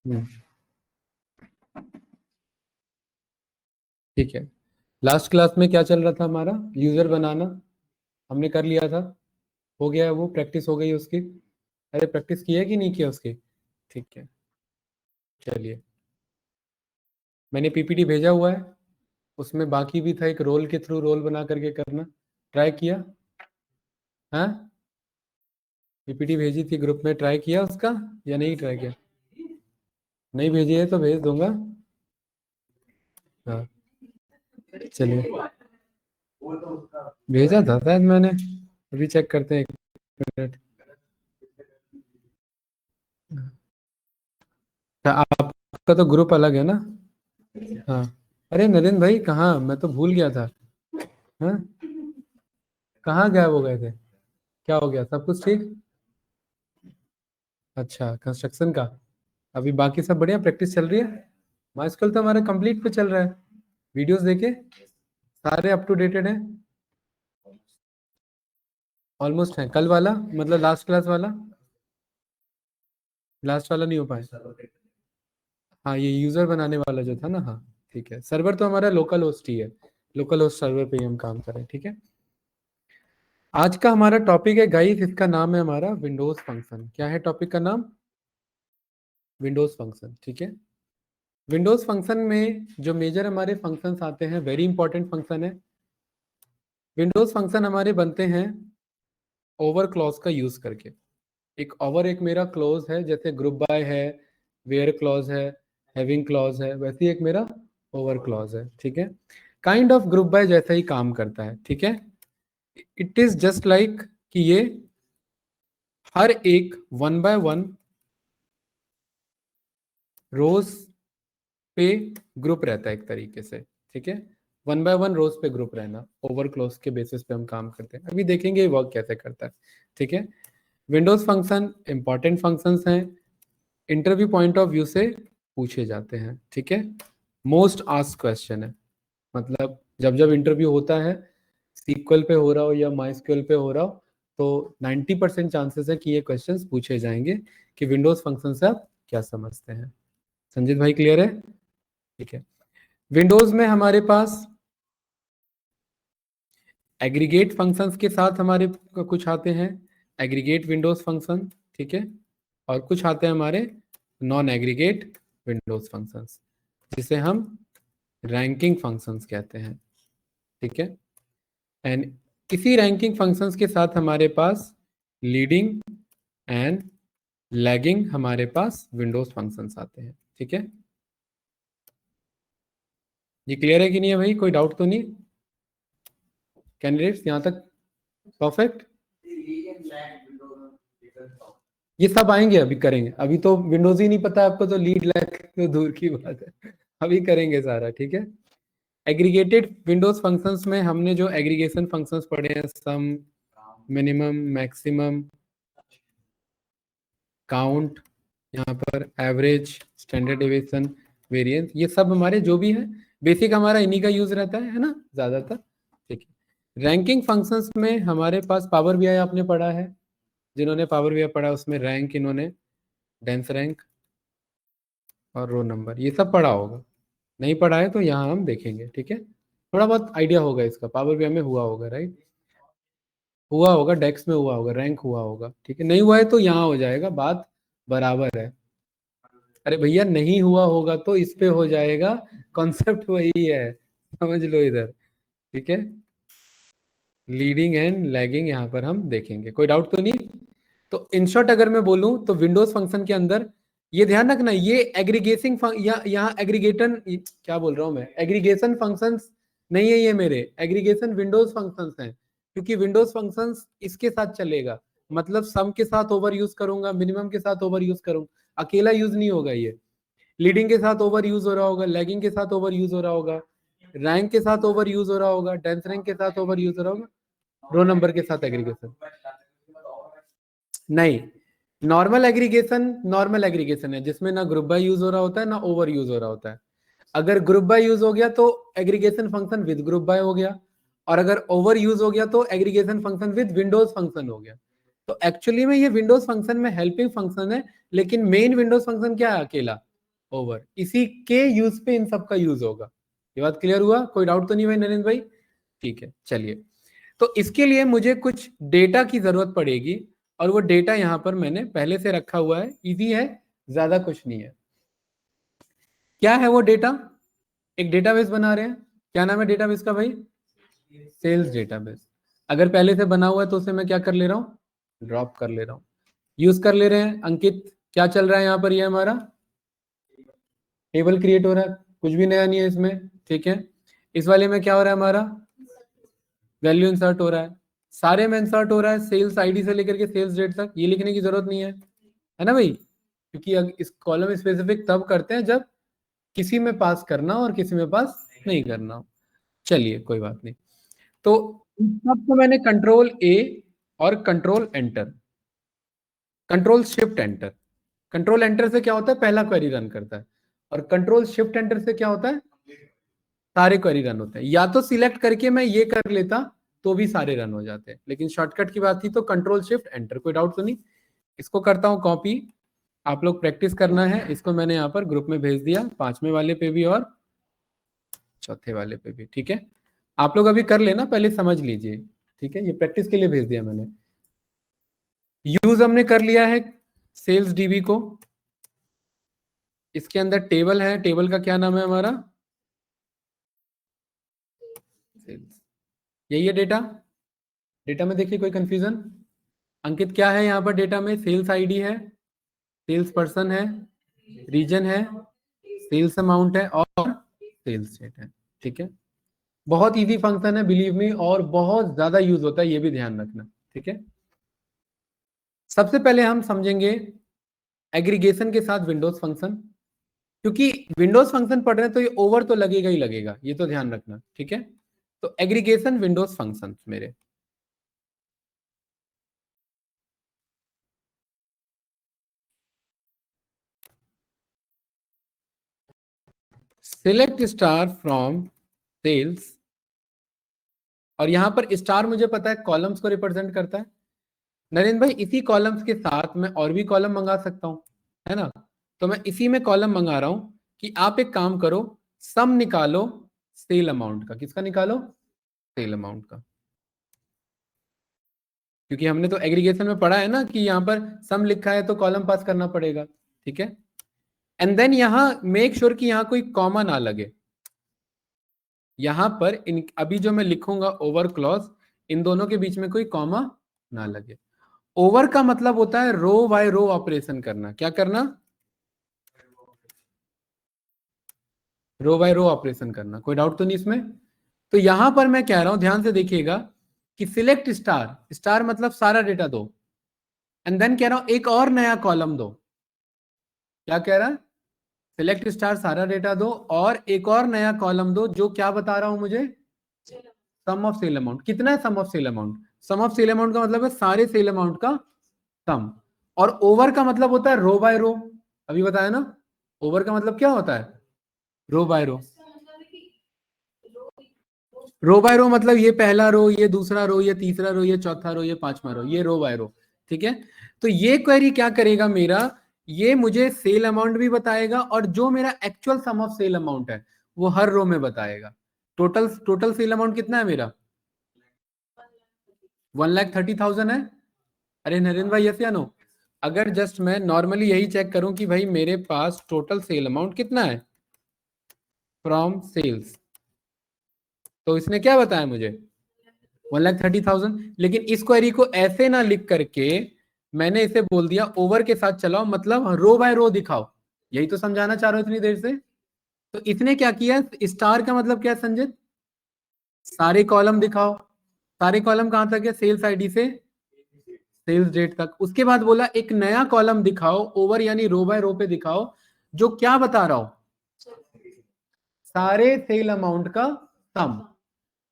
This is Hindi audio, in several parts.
हम्म, ठीक है। लास्ट क्लास में क्या चल रहा था हमारा? यूजर बनाना हमने कर लिया था, हो गया है, वो प्रैक्टिस हो गई है उसकी। अरे प्रैक्टिस की है कि नहीं किया उसकी? ठीक है, चलिए। मैंने पीपीटी भेजा हुआ है, उसमें बाकी भी था, एक रोल के थ्रू रोल बना करके करना। ट्राई किया? हाँ, पीपीटी भेजी थी ग्रुप में, ट्राई किया उसका या नहीं ट्राई किया? नहीं भेजी है तो भेज दूंगा। हाँ, चलिए। भेजा था शायद मैंने, अभी चेक करते हैं, एक मिनट। आपका तो ग्रुप अलग है ना? हाँ। अरे नरेंद्र भाई कहाँ, मैं तो भूल गया था। हाँ, कहाँ गायब हो गए थे? क्या हो गया, सब कुछ ठीक? अच्छा, कंस्ट्रक्शन का। अभी बाकी सब बढ़िया, प्रैक्टिस चल रही है। माइस्कल तो हमारा कंप्लीट पे चल रहा है। वीडियोस देखे, सारे अप टू डेटेड हैं, ऑलमोस्ट है। कल वाला मतलब लास्ट क्लास वाला, लास्ट वाला नहीं हो पाया। हाँ, ये यूजर बनाने वाला जो था ना, हाँ। ठीक है, सर्वर तो हमारा लोकल होस्ट ही है, लोकल होस्ट सर्वर पे ही हम काम करें, ठीक है। आज का हमारा टॉपिक है गाइस, इसका नाम है हमारा विंडोज फंक्शन। क्या है टॉपिक का नाम? विंडोज फंक्शन, ठीक है। विंडोज फंक्शन में जो मेजर हमारे फंक्शंस आते हैं, वेरी इंपॉर्टेंट फंक्शन है। विंडोज फंक्शन हमारे बनते हैं ओवर क्लॉज का यूज करके। एक ओवर, एक मेरा क्लॉज है, जैसे ग्रुप बाय है, वेयर क्लॉज है, हैविंग क्लॉज है, वैसे ही एक मेरा ओवर क्लॉज है, ठीक है। काइंड ऑफ ग्रुप बाय जैसा ही काम करता है, ठीक है। इट इज जस्ट लाइक कि ये हर एक वन बाय वन रोज पे ग्रुप रहता है एक तरीके से, ठीक है। वन बाय वन रोज पे ग्रुप रहना, ओवर क्लोज के बेसिस पे हम काम करते हैं। अभी देखेंगे ये वर्क कैसे करता है, ठीक है। विंडोज फंक्शन इंपॉर्टेंट फंक्शंस हैं, इंटरव्यू पॉइंट ऑफ व्यू से पूछे जाते हैं, ठीक है। मोस्ट आस्क क्वेश्चन है, मतलब जब जब इंटरव्यू होता है, सीक्वल पे हो रहा हो या माइस्क्यूएल पे हो रहा हो, तो 90% चांसेस है कि ये क्वेश्चंस पूछे जाएंगे कि विंडोज फंक्शन से आप क्या समझते हैं। संजीत भाई क्लियर है? ठीक है। विंडोज में हमारे पास एग्रीगेट फंक्शंस के साथ हमारे कुछ आते हैं, एग्रीगेट विंडोज फंक्शन, ठीक है। और कुछ आते हैं हमारे नॉन एग्रीगेट विंडोज फंक्शंस, जिसे हम रैंकिंग फंक्शंस कहते हैं, ठीक है। एंड इसी रैंकिंग फंक्शंस के साथ हमारे पास लीडिंग एंड लैगिंग हमारे पास विंडोज फंक्शंस आते हैं, ठीक है। ये क्लियर है कि नहीं है भाई, कोई डाउट तो नहीं? कैंडिडेट्स यहाँ तक परफेक्ट? ये सब आएंगे, अभी करेंगे। अभी तो विंडोज ही नहीं पता है आपको, तो लीड लैग तो दूर की बात है। अभी करेंगे सारा, ठीक है। एग्रीगेटेड विंडोज फंक्शंस में हमने जो एग्रीगेशन फंक्शंस पढ़े हैं, सम, मिनिमम, मैक्सिमम, काउंट, यहाँ पर एवरेज, स्टैंडर्ड डेविएशन, वेरिएंस, ये सब हमारे जो भी है बेसिक हमारा इन्हीं का यूज रहता है ना, ज्यादातर, ठीक है। रैंकिंग फंक्शंस में हमारे पास पावर बीआई आपने पढ़ा है, जिन्होंने पावर बीआई पढ़ा उसमें रैंक इन्होंने डेंस रैंक और रो नंबर ये सब पढ़ा होगा। नहीं पढ़ा है तो यहाँ हम देखेंगे, ठीक है। थोड़ा बहुत आइडिया होगा इसका, पावर बीआई में हुआ होगा, राइट? हुआ होगा, डेक्स में हुआ होगा, रैंक हुआ होगा, ठीक है। नहीं हुआ है तो यहाँ हो जाएगा, बात बराबर है। अरे भैया नहीं हुआ होगा तो इस पे हो जाएगा, कॉन्सेप्ट वही है, समझ लो इधर, ठीक है। लीडिंग एंड लैगिंग यहाँ पर हम देखेंगे, कोई डाउट तो नहीं? तो इन शॉर्ट अगर मैं बोलूं तो विंडोज फंक्शन के अंदर ये ध्यान रखना, ये एग्रीगेशन या यहाँ एग्रीगेटन, क्या बोल रहा हूं मैं, एग्रीगेशन फंक्शंस नहीं है ये मेरे, एग्रीगेशन विंडोज फंक्शंस हैं, क्योंकि विंडोज फंक्शंस इसके साथ चलेगा। मतलब सम के साथ ओवर यूज करूंगा, मिनिमम के साथ ओवर यूज करूंगा, अकेला यूज नहीं होगा ये। लीडिंग के साथ ओवर यूज हो रहा होगा, लैगिंग के साथ ओवर यूज हो रहा होगा, रैंक के साथ ओवर यूज हो रहा होगा, डेंस रैंक के साथ ओवर यूज हो रहा होगा, रो नंबर के साथ एग्रीगेशन नहीं। नॉर्मल एग्रीगेशन है, जिसमें ना ग्रुप बाय यूज हो रहा होता है ना ओवर यूज हो रहा होता है। अगर ग्रुप बाय यूज हो गया तो aggregation function with group by हो गया, और अगर ओवर यूज हो गया तो aggregation function with Windows function हो गया। तो एक्चुअली में ये विंडोज फंक्शन में हेल्पिंग फंक्शन है, लेकिन मेन विंडोज फंक्शन क्या है? अकेला। ओवर, इसी के यूज पे इन सब का यूज होगा। ये बात क्लियर हुआ? कोई डाउट तो नहीं भाई नरेंद्र भाई? ठीक है, चलिए। तो इसके लिए मुझे कुछ डेटा की जरूरत पड़ेगी, और वो डेटा यहां पर मैंने पहले से रखा हुआ है, इजी है, ज्यादा कुछ नहीं है। क्या है वो डेटा? एक डेटाबेस बना रहे हैं। क्या नाम है डेटाबेस का भाई? Sales database. अगर पहले से बना हुआ है तो उसे मैं क्या कर ले रहा हूँ? ड्रॉप कर ले रहा हूँ, यूज कर ले रहे हैं। अंकित, क्या चल रहा है यहाँ पर? ये हमारा टेबल क्रिएट हो रहा है, कुछ भी नया नहीं है इसमें, ठीक है। इस वाले में क्या हो रहा है हमारा? वैल्यू इंसर्ट हो रहा है। सारे में इंसर्ट हो रहा है, सेल्स आईडी से लेकर के सेल्स डेट तक। ये लिखने की जरूरत नहीं है ना भाई? क्योंकि इस कॉलम स्पेसिफिक तब करते हैं जब किसी में पास करना और किसी में पास नहीं करना। चलिए कोई बात नहीं। तो सबको मैंने कंट्रोल ए और control enter, control shift enter. Control enter से क्या होता है? पहला क्वेरी रन करता है। और कंट्रोल शिफ्ट एंटर से क्या होता है? सारे क्वेरी रन होते हैं। या तो सिलेक्ट करके मैं ये कर लेता तो भी सारे रन हो जाते हैं, लेकिन शॉर्टकट की बात थी तो कंट्रोल शिफ्ट एंटर। कोई डाउट तो नहीं? इसको करता हूं कॉपी, आप लोग प्रैक्टिस करना है। इसको मैंने यहाँ पर ग्रुप में भेज दिया, 5वें वाले पे भी और 4थे वाले पे भी, ठीक है। आप लोग अभी कर लेना, पहले समझ लीजिए, ठीक है। ये प्रैक्टिस के लिए भेज दिया मैंने। यूज हमने कर लिया है सेल्स डीबी को। इसके अंदर टेबल है, टेबल का क्या नाम है हमारा? सेल्स। यही है डेटा। डेटा में देखिए कोई कंफ्यूजन? अंकित, क्या है यहाँ पर डेटा में? सेल्स आईडी है, सेल्स पर्सन है, रीजन है, सेल्स अमाउंट है और सेल्स डेट है, ठीक है। बहुत इजी फंक्शन है, बिलीव मी, और बहुत ज्यादा यूज होता है, ये भी ध्यान रखना, ठीक है। सबसे पहले हम समझेंगे एग्रीगेशन के साथ विंडोज फंक्शन, क्योंकि विंडोज फंक्शन पढ़ रहे हैं तो ये ओवर तो लगेगा ही लगेगा, ये तो ध्यान रखना, ठीक है। तो एग्रीगेशन विंडोज फंक्शन मेरे, सिलेक्ट स्टार फ्रॉम सेल्स, और यहां पर स्टार मुझे पता है कॉलम्स को रिप्रेजेंट करता है। नरेंद्र भाई, इसी कॉलम्स के साथ मैं और भी कॉलम मंगा सकता हूं, है ना? तो मैं इसी में कॉलम मंगा रहा हूं कि आप एक काम करो, सम निकालो सेल अमाउंट का। किसका निकालो? सेल अमाउंट का। क्योंकि हमने तो एग्रीगेशन में पढ़ा है ना कि यहाँ पर सम लिखा है तो कॉलम पास करना पड़ेगा, ठीक है। एंड देन यहाँ मेक श्योर कि यहाँ कोई कॉमा ना लगे। यहां पर इन अभी जो मैं लिखूंगा ओवर क्लॉज, इन दोनों के बीच में कोई कॉमा ना लगे। ओवर का मतलब होता है रो बाय रो ऑपरेशन करना। क्या करना? रो बाय रो ऑपरेशन करना। कोई डाउट तो नहीं इसमें? तो यहां पर मैं कह रहा हूं, ध्यान से देखिएगा, कि सिलेक्ट स्टार, स्टार मतलब सारा डेटा दो, एंड देन कह रहा हूं एक और नया कॉलम दो। क्या कह रहा है? सिलेक्ट स्टार सारा डेटा दो और एक और नया कॉलम दो, जो क्या बता रहा हूं मुझे? Sum of sale amount. कितना है sum of sale amount? Sum of sale amount का मतलब है सारे सेल अमाउंट का सम। और ओवर का मतलब होता है रो बाय रो। अभी बताया ना, ओवर का मतलब क्या होता है? रो बाय रो। रो बाय रो मतलब ये पहला रो, ये दूसरा रो, ये तीसरा रो, ये चौथा रो, ये पांचवा रो, ये रो बाय रो, ठीक है। तो ये क्वेरी क्या करेगा मेरा? ये मुझे सेल अमाउंट भी बताएगा, और जो मेरा actual sum of sale amount है वो हर रो में बताएगा। टोटल टोटल सेल अमाउंट कितना है मेरा? 1,30,000 है। अरे नरेंद्र भाई, यस या नो? अगर जस्ट मैं नॉर्मली यही चेक करूं कि भाई मेरे पास टोटल सेल अमाउंट कितना है फ्रॉम सेल्स, तो इसने क्या बताया मुझे? 1,30,000। लेकिन इस क्वेरी को ऐसे ना लिख करके मैंने इसे बोल दिया ओवर के साथ चलाओ, मतलब रो बाय रो दिखाओ। यही तो समझाना चाह रहा हूं इतनी देर से। तो इसने क्या किया? स्टार का मतलब क्या है संजित? सारे कॉलम दिखाओ। सारे कॉलम कहां तक है? सेल्स आईडी से सेल्स डेट तक। उसके बाद बोला एक नया कॉलम दिखाओ, ओवर यानी रो बाय रो पे दिखाओ, जो क्या बता रहा हूं? सारे सेल अमाउंट का सम।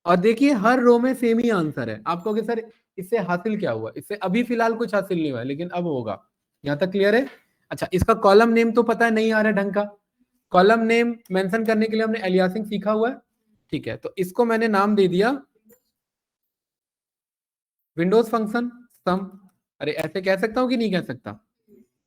और देखिए हर रो में सेम ही आंसर है। आप कहोगे सर इससे हासिल क्या हुआ? इससे अभी फिलहाल कुछ हासिल नहीं हुआ है, लेकिन अब होगा। यहां तक क्लियर है? अच्छा, इसका कॉलम नेम तो पता है, नहीं आ रहा है ढंग का। कॉलम नेम मेंशन करने के लिए हमने एलियासिंग सीखा हुआ है, ठीक है। तो इसको मैंने नाम दे दिया विंडोज फंक्शन सम। अरे ऐसे कह सकता हूं कि नहीं कह सकता?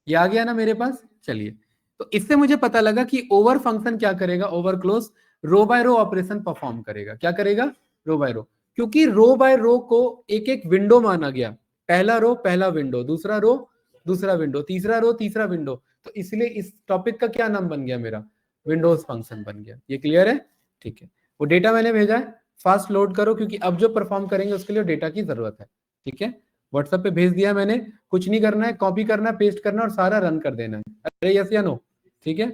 ये आ गया ना मेरे पास? चलिए, तो इससे मुझे पता लगा कि ओवर फंक्शन क्या करेगा, ओवर क्लोज रो बाय रो ऑपरेशन परफॉर्म करेगा। क्या करेगा? रो बाय रो, क्योंकि रो बाय रो को एक एक विंडो माना गया, पहला रो पहला विंडो, दूसरा रो दूसरा विंडो, तीसरा रो तीसरा विंडो, तो इसलिए इस टॉपिक का क्या नाम बन गया मेरा? विंडोज फंक्शन बन गया। ये क्लियर है? ठीक है, वो डेटा मैंने भेजा है, फास्ट लोड करो, क्योंकि अब जो परफॉर्म करेंगे उसके लिए डेटा की जरूरत है। ठीक है, व्हाट्सएप पे भेज दिया मैंने, कुछ नहीं करना है, कॉपी करना, पेस्ट करना और सारा रन कर देना है। अरे यस या नो? ठीक है,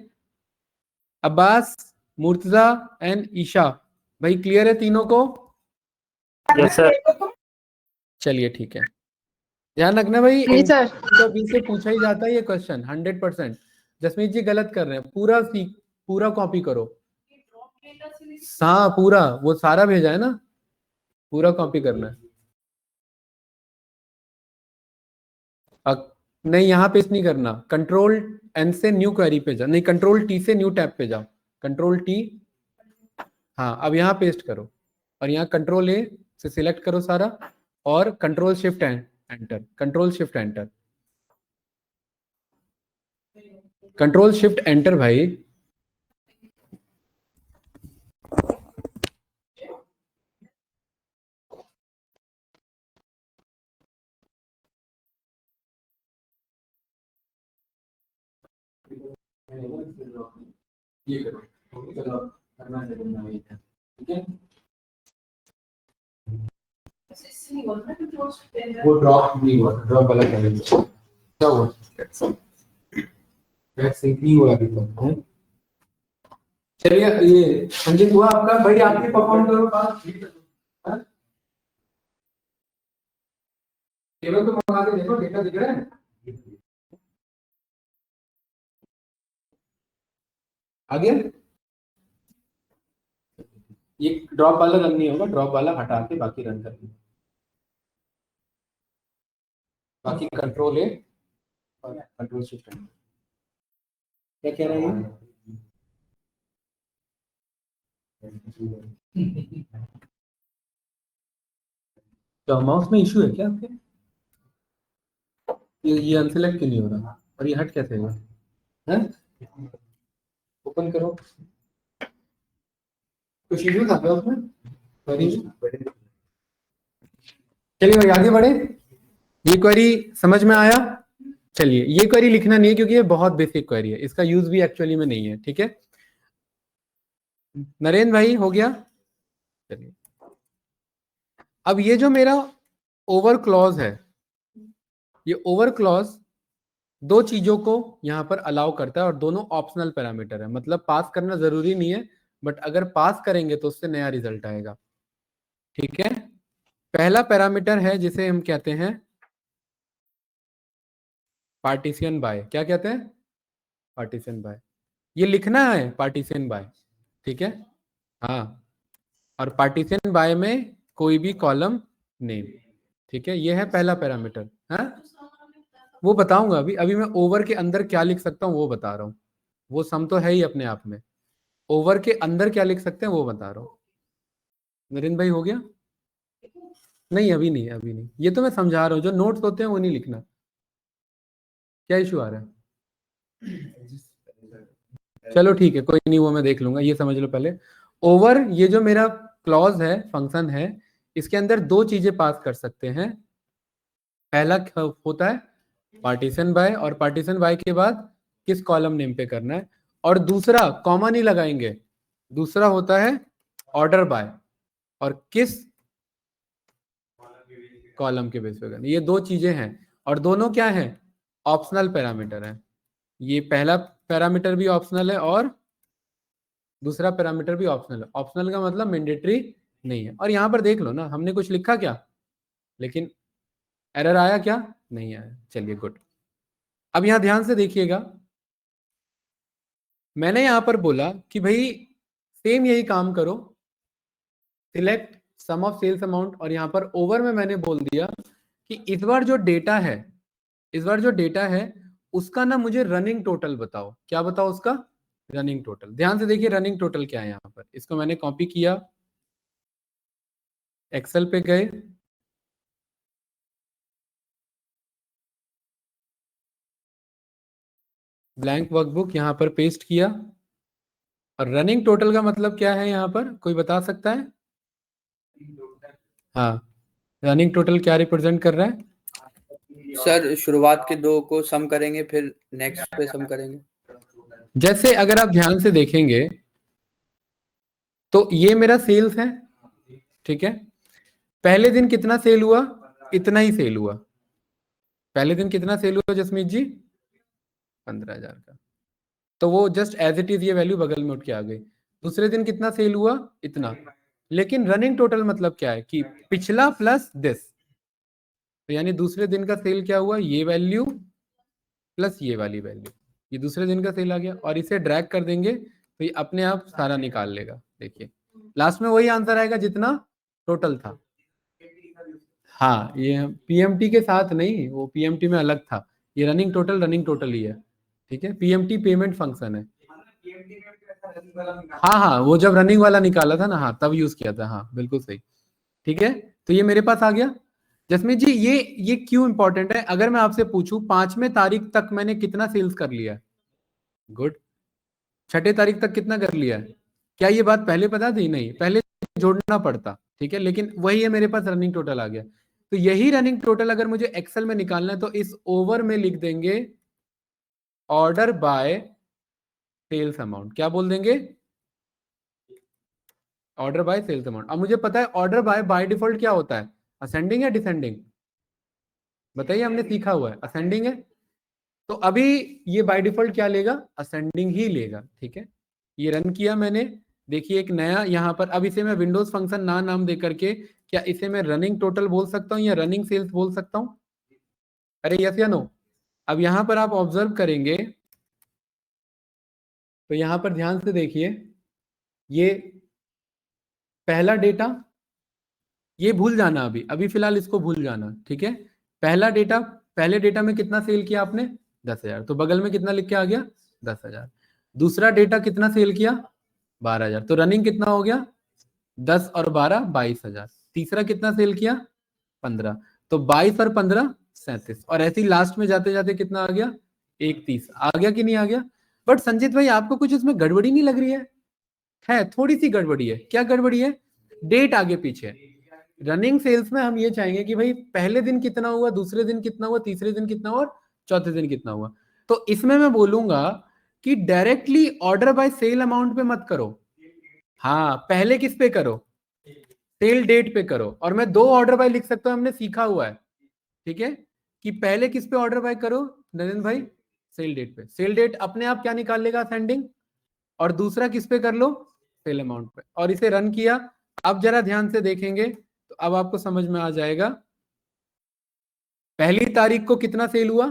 अब्बास, मुर्तजा एंड ईशा, भाई क्लियर है तीनों को? Yes sir. चलिए ठीक है, ध्यान रखना भाई, जी सर। इंटरव्यू से पूछा ही जाता है ये क्वेश्चन 100%। जसमीत जी गलत कर रहे हैं, पूरा सीख, पूरा कॉपी करो। हाँ पूरा, वो सारा भेजा है ना, पूरा कॉपी करना है। नहीं यहाँ पेस्ट नहीं करना, कंट्रोल एन से न्यू क्वेरी पे जाओ, नहीं कंट्रोल टी से न्यू टैब पे जाओ, कंट्रोल टी। हाँ अब यहाँ पेस्ट करो, और यहाँ कंट्रोल ए से सिलेक्ट करो सारा, और control shift enter, control shift enter, control shift enter भाई। ये करो, चलो करना है, ठीक है। वो ड्रॉप नहीं हुआ, ड्रॉप वाला क्या हुआ? सिंक नहीं हुआ अभी तक है। चलिए ये संजीत हुआ आपका भाई, आप भी परफॉर्म करो बात। टेबल तो मंगा के देखो, डेटा दिख रहा है? आगे ये ड्रॉप वाला रन नहीं होगा, ड्रॉप वाला हटा के बाकी रन कर, बाकी कंट्रोल है और कंट्रोल शिफ्ट। क्या कह रहे हैं? तो माउस में इशू है क्या आपके? ये अनसेलेक्ट क्यों नहीं हो रहा, और ये हट कैसे हुआ है? ओपन करो, कुछ इशू था क्या उसमें? चलिए भाई आगे बढ़े, ये क्वेरी समझ में आया? चलिए ये क्वेरी लिखना नहीं है, क्योंकि ये बहुत बेसिक क्वेरी है, इसका यूज भी एक्चुअली में नहीं है। ठीक है, नरेंद्र भाई हो गया? चलिए, अब ये जो मेरा ओवर क्लॉज है, ये ओवर क्लॉज दो चीजों को यहां पर अलाउ करता है, और दोनों ऑप्शनल पैरामीटर है, मतलब पास करना जरूरी नहीं है, बट अगर पास करेंगे तो उससे नया रिजल्ट आएगा। ठीक है, पहला पैरामीटर है जिसे हम कहते हैं पार्टीशन बाय। क्या कहते हैं? Partition by. ये लिखना है पार्टीशन बाय, ठीक है। हाँ, और पार्टीशन बाय में कोई भी कॉलम नेम, ठीक है, ये है पहला पैरामीटर। हाँ वो बताऊंगा अभी, अभी मैं ओवर के अंदर क्या लिख सकता हूँ वो बता रहा हूँ, वो सम तो है ही अपने आप में, ओवर के अंदर क्या लिख सकते हैं वो बता रहा हूँ। नरेंद्र भाई हो गया? नहीं अभी नहीं, अभी नहीं, ये तो मैं समझा रहा हूँ, जो नोट्स होते हैं वो नहीं लिखना। क्या इशू आ रहा है? चलो ठीक है, कोई नहीं, वो मैं देख लूंगा, ये समझ लो पहले। ओवर ये जो मेरा क्लॉज है, फंक्शन है, इसके अंदर दो चीजें पास कर सकते हैं। पहला होता है पार्टीशन बाय, और पार्टीशन बाय के बाद किस कॉलम नेम पे करना है, और दूसरा कॉमा नहीं लगाएंगे, दूसरा होता है ऑर्डर बाय, और किस कॉलम के बेस पे करना। ये दो चीजें हैं, और दोनों क्या है? ऑप्शनल पैरामीटर है। ये पहला पैरामीटर भी ऑप्शनल है, और दूसरा पैरामीटर भी ऑप्शनल है। ऑप्शनल का मतलब मैंडेटरी नहीं है। और यहाँ पर देख लो ना, हमने कुछ लिखा क्या, लेकिन एरर आया क्या? नहीं आया। चलिए गुड। अब यहाँ ध्यान से देखिएगा, मैंने यहाँ पर बोला कि भाई सेम यही काम करो, select sum of sales amount, और यहाँ पर ओवर में मैंने बोल दिया कि इस बार जो डेटा है, इस बार जो डेटा है उसका ना मुझे रनिंग टोटल बताओ। क्या बताओ उसका? Running total. ध्यान से देखिए रनिंग टोटल क्या है यहाँ पर, इसको मैंने कॉपी किया, एक्सेल पे गए, ब्लैंक वर्कबुक यहाँ पर पेस्ट किया। और रनिंग टोटल का मतलब क्या है यहाँ पर, कोई बता सकता है? हाँ, रनिंग टोटल क्या रिप्रेजेंट कर रहा है? सर शुरुआत के दो को सम करेंगे, फिर नेक्स्ट पे सम करेंगे। जैसे अगर आप ध्यान से देखेंगे तो ये मेरा सेल्स है, ठीक है। पहले दिन कितना सेल हुआ? इतना ही सेल हुआ। पहले दिन कितना सेल हुआ जसमीत जी? 15,000 का। तो वो जस्ट एज इट इज ये वैल्यू बगल में उठ के आ गई। दूसरे दिन कितना सेल हुआ? इतना। लेकिन रनिंग टोटल मतलब क्या है कि पिछला प्लस दिस, तो यानी दूसरे दिन का सेल क्या हुआ? ये वैल्यू प्लस ये वाली वैल्यू, ये दूसरे दिन का सेल आ गया। और इसे ड्रैग कर देंगे तो ये अपने आप सारा निकाल लेगा। देखिए लास्ट में वही आंसर आएगा जितना टोटल था। हाँ, ये पीएमटी के साथ नहीं, वो पीएमटी में अलग था। ये रनिंग टोटल ही है, ठीक है। पीएमटी पेमेंट फंक्शन है। हाँ हाँ, वो जब रनिंग वाला निकाला था ना, हाँ तब यूज किया था, हाँ बिल्कुल सही, ठीक है। तो ये मेरे पास आ गया। जसमीत जी ये क्यों इंपॉर्टेंट है? अगर मैं आपसे पूछूं 5वें तारीख तक मैंने कितना सेल्स कर लिया है? गुड। 6ठे तारीख तक कितना कर लिया है? क्या ये बात पहले पता थी? नहीं, पहले जोड़ना पड़ता, ठीक है। लेकिन वही है, मेरे पास रनिंग टोटल आ गया। तो यही रनिंग टोटल अगर मुझे एक्सेल में निकालना है तो इस ओवर में लिख देंगे ऑर्डर बाय सेल्स अमाउंट। क्या बोल देंगे? Order by sales amount. अब मुझे पता है ऑर्डर बाय डिफॉल्ट क्या होता है, असेंडिंग या डिसेंडिंग? बताइए, हमने सीखा हुआ है असेंडिंग है। तो अभी ये बाय डिफॉल्ट क्या लेगा? असेंडिंग ही लेगा, ठीक है। ये रन किया मैंने, देखिए एक नया यहाँ पर। अब इसे मैं विंडोज फंक्शन ना नाम दे करके, क्या इसे मैं रनिंग टोटल बोल सकता हूँ या रनिंग सेल्स बोल सकता हूँ? अरे यस या नो? अब यहाँ पर आप ऑब्जर्व करेंगे तो यहाँ पर ध्यान से देखिए, ये पहला डेटा, ये भूल जाना, अभी अभी फिलहाल इसको भूल जाना, ठीक है। पहला डेटा, पहले डेटा में कितना सेल किया आपने? 10,000, तो बगल में कितना लिख के आ गया? 10,000। दूसरा डेटा कितना सेल किया? 12,000, तो रनिंग कितना हो गया? 10 और 12 22,000। तीसरा कितना सेल किया? 15, तो 22 और 15 37। और ऐसे ही लास्ट में जाते जाते कितना आ गया? 31 आ गया कि नहीं आ गया? बट संजीत भाई आपको कुछ इसमें गड़बड़ी नहीं लग रही है? थोड़ी सी गड़बड़ी है। क्या गड़बड़ी है? डेट आगे पीछे। रनिंग सेल्स में हम ये चाहेंगे कि भाई पहले दिन कितना हुआ, दूसरे दिन कितना हुआ, तीसरे दिन कितना हुआ और चौथे दिन कितना हुआ। तो इसमें मैं बोलूंगा कि directly order by sale amount पे मत करो, हाँ पहले किस पे करो? सेल डेट पे करो। और मैं 2 ऑर्डर बाय लिख सकता हूं, हमने सीखा हुआ है, ठीक है, कि पहले किस पे ऑर्डर बाय करो नरेंद्र भाई? सेल डेट पे। सेल डेट अपने आप क्या निकाल लेगा? सेंडिंग। और दूसरा किस पे कर लो? सेल अमाउंट पे। और इसे रन किया। अब जरा ध्यान से देखेंगे तो अब आपको समझ में आ जाएगा। पहली तारीख को कितना सेल हुआ?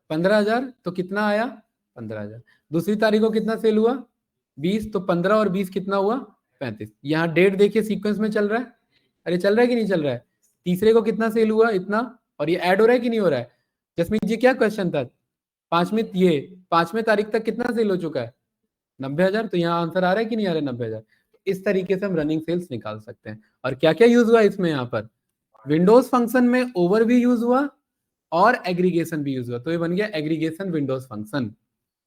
15,000, तो कितना आया? 15,000। दूसरी तारीख को कितना सेल हुआ? 20, तो 15 और 20 कितना हुआ? 35। यहाँ डेट देखिए सीक्वेंस में चल रहा है, अरे चल रहा है कि नहीं चल रहा है? तीसरे को कितना सेल हुआ? इतना। और ये ऐड हो रहा है कि नहीं हो रहा है? जसमीत जी क्या क्वेश्चन था? पांचवें तारीख तक कितना सेल हो चुका है? 90,000। तो यहाँ आंसर आ रहा है कि नहीं आ रहा है? 90,000। इस तरीके से हम रनिंग सेल्स निकाल सकते हैं। और क्या क्या यूज हुआ इसमें? यहाँ पर विंडोज फंक्शन में ओवर भी यूज हुआ और एग्रीगेशन भी यूज हुआ, तो ये बन गया एग्रीगेशन विंडोज फंक्शन।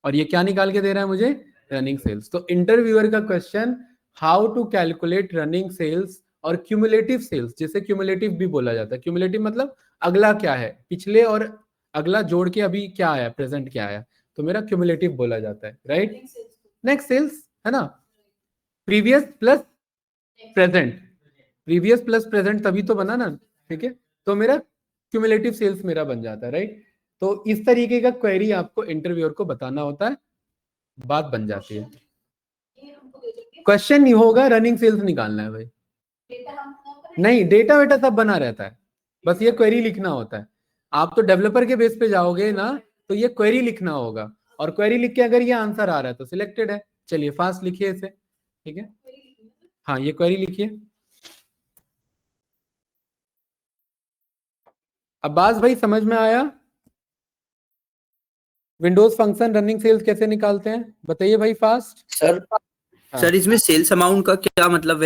और ये क्या निकाल के दे रहा है मुझे? Running sales. तो इंटरव्यूअर का question, how to calculate running sales और क्यूमुलेटिव सेल्स, जिसे क्यूमुलेटिव भी बोला जाता है। क्यूमुलेटिव मतलब अगला क्या है, पिछले और अगला जोड़ के अभी क्या आया, प्रेजेंट क्या आया, तो मेरा क्यूमुलेटिव बोला जाता है, राइट। नेक्स्ट सेल्स है ना, previous plus present, previous plus present तभी तो बना ना, ठीक है। तो मेरा क्यूमुलेटिव सेल्स मेरा बन जाता है, राइट। तो इस तरीके का क्वेरी आपको इंटरव्यूअर को बताना होता है, बात बन जाती है। क्वेश्चन नहीं होगा, रनिंग सेल्स निकालना है भाई। नहीं, डेटा वेटा सब बना रहता है, बस ये क्वेरी लिखना होता है। आप तो डेवलपर के बेस पे जाओगे ना, तो ये क्वेरी लिखना होगा। और क्वेरी लिख के अगर ये आंसर आ रहा है तो सिलेक्टेड है। चलिए फास्ट लिखिए इसे, ठीक है। हाँ, ये क्वेरी लिखिए। अब्बास भाई समझ में आया विंडोज फंक्शन रनिंग सेल्स कैसे निकालते हैं? बताइए भाई फास्ट। सर हाँ। सर इसमें सेल्स अमाउंट का क्या मतलब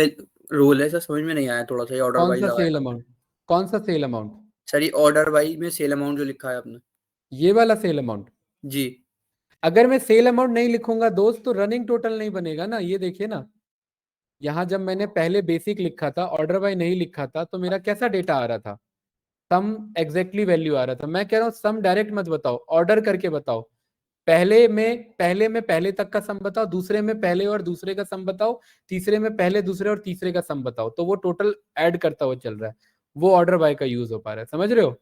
रोल है सर? समझ में नहीं आया थोड़ा सा, ऑर्डर कौन वाइज सा सेल लगाया। अमाउंट? कौन सा सेल अमाउंट? सर ये ऑर्डर वाइज में सेल अमाउंट जो लिखा है आपने। ये वाला सेल अमाउंट? जी अगर मैं सेल अमाउंट नहीं लिखूंगा दोस्त तो रनिंग टोटल नहीं बनेगा ना। ये देखिए ना, यहाँ जब मैंने पहले बेसिक लिखा था, ऑर्डर बाय नहीं लिखा था, तो मेरा कैसा डेटा आ रहा था, सम एग्जैक्टली वैल्यू आ रहा था। मैं कह रहा हूँ सम डायरेक्ट मत बताओ, ऑर्डर करके बताओ। पहले में पहले तक का सम बताओ, दूसरे में पहले और दूसरे का सम बताओ, तीसरे में पहले दूसरे और तीसरे का सम बताओ, तो वो टोटल ऐड करता हुआ चल रहा है। वो ऑर्डर बाय का यूज हो पा रहा है, समझ रहे हो।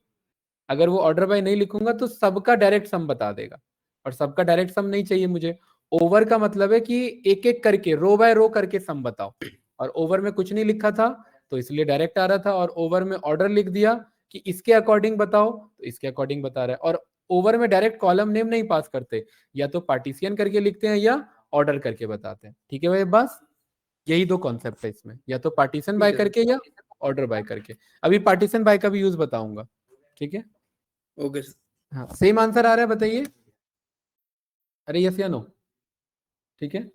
अगर वो ऑर्डर बाय नहीं लिखूंगा तो सबका डायरेक्ट सम बता देगा, और सबका डायरेक्ट सम नहीं चाहिए मुझे। ओवर का मतलब है कि एक एक करके, रो बाय रो करके सम बताओ, और ओवर में कुछ नहीं लिखा था तो इसलिए डायरेक्ट आ रहा था, और ओवर में ऑर्डर लिख दिया कि इसके अकॉर्डिंग बताओ तो इसके अकॉर्डिंग बता रहा है। और ओवर में डायरेक्ट कॉलम नेम नहीं पास करते, या तो पार्टीशियन करके लिखते हैं या ऑर्डर करके बताते हैं। ठीक है भाई, बस यही दो कॉन्सेप्ट है इसमें, या तो पार्टीशन बाय करके या ऑर्डर बाय करके। अभी पार्टीशन बाय का भी यूज बताऊंगा, ठीक है। Okay sir. हाँ, सेम आंसर आ रहा है, बताइए। अरे यस या नो, ठीक है।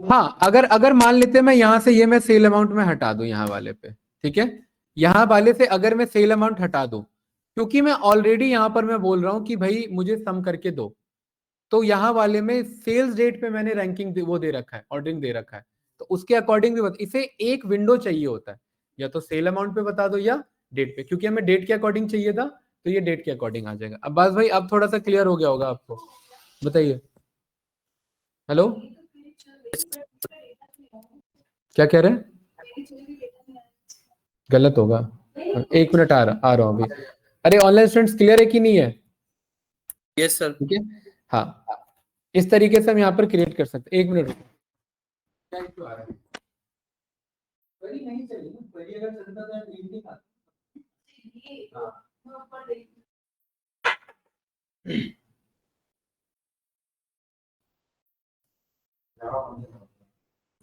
हाँ, अगर अगर मान लेते मैं यहां से, ये मैं सेल अमाउंट में हटा दूं यहाँ वाले पे, ठीक है। यहाँ वाले से अगर मैं सेल अमाउंट हटा दूं, क्योंकि मैं ऑलरेडी यहाँ पर मैं बोल रहा हूँ कि भाई मुझे सम करके दो, तो यहाँ वाले में सेल्स डेट पे मैंने रैंकिंग वो दे रखा है, ऑर्डरिंग दे रखा है, तो उसके अकॉर्डिंग भी इसे एक विंडो चाहिए होता है, या तो सेल अमाउंट पे बता दो या डेट पे। क्योंकि हमें डेट के अकॉर्डिंग चाहिए था, तो ये डेट के अकॉर्डिंग आ जाएगा। अब बस भाई, अब थोड़ा सा क्लियर हो गया होगा आपको, बताइए। हेलो, क्या कह रहे हैं, गलत होगा। 1 मिनट आ रहा हूँ अभी। अरे ऑनलाइन स्टूडेंट्स क्लियर है कि नहीं है? Yes sir. ठीक है, हाँ, इस तरीके से हम यहाँ पर क्रिएट कर सकते हैं। 1 मिनट रुको। क्या इशू आ रहा है? क्वेरी नहीं चली ना, क्वेरी अगर चलता तो नींद नहीं आता।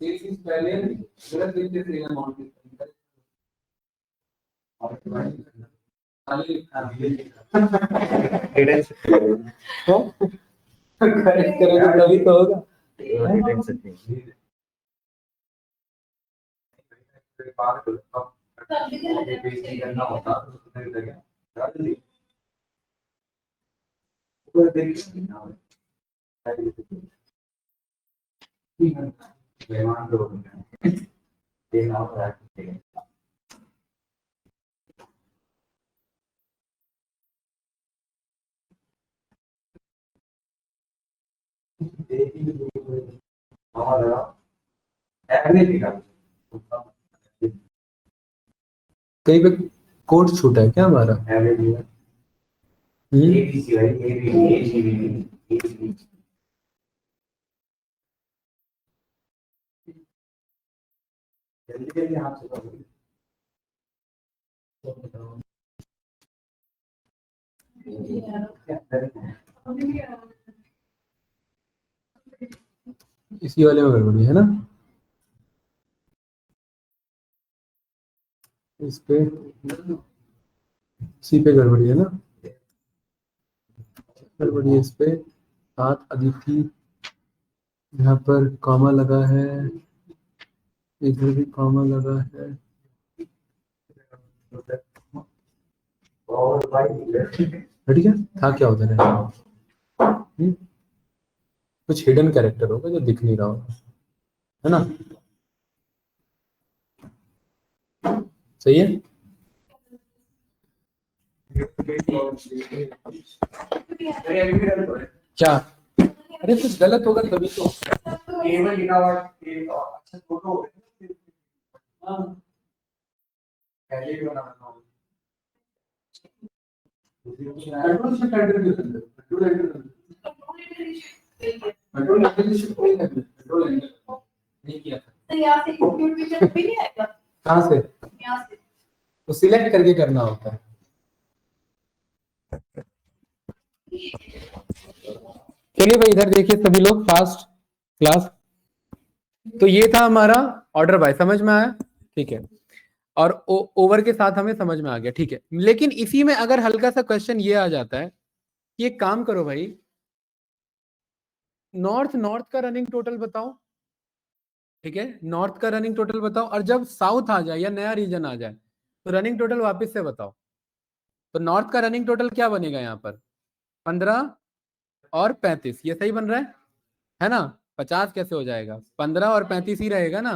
This is पहले गलत लिखते थे अमाउंट की, खाली तो करेक्ट करोगे तभी तो होगा। कहीं पे कोड छूटा है क्या हमारा? इसी वाले में गड़बड़ी है ना, इस पे, इसी पे गड़बड़ी है ना, गड़बड़ी है इस पे। साथ अदिति, यहाँ पर कॉमा लगा है, इधर भी कॉमा लगा है। हट गया था क्या उधर है? कुछ हिडन कैरेक्टर होगा जो दिख नहीं रहा होगा, है ना। सही है। क्या? अरे कुछ गलत होगा तभी तो। नहीं किया था। कहाँ से? तो सिलेक्ट करके करना होता है। चलिए भाई, इधर देखिए सभी लोग, फास्ट क्लास। तो ये था हमारा ऑर्डर बाय, समझ में आया? ठीक है, और ओवर के साथ हमें समझ में आ गया, ठीक है। लेकिन इसी में अगर हल्का सा क्वेश्चन ये आ जाता है कि एक काम करो भाई, नॉर्थ नॉर्थ का रनिंग टोटल बताओ। ठीक है, नॉर्थ का रनिंग टोटल बताओ, और जब साउथ आ जाए या नया रीजन आ जाए तो रनिंग टोटल वापस से बताओ। तो नॉर्थ का रनिंग टोटल क्या बनेगा यहाँ पर, 15 और 35, ये सही बन रहा है ना। 50 कैसे हो जाएगा, 15 और 35 ही रहेगा ना,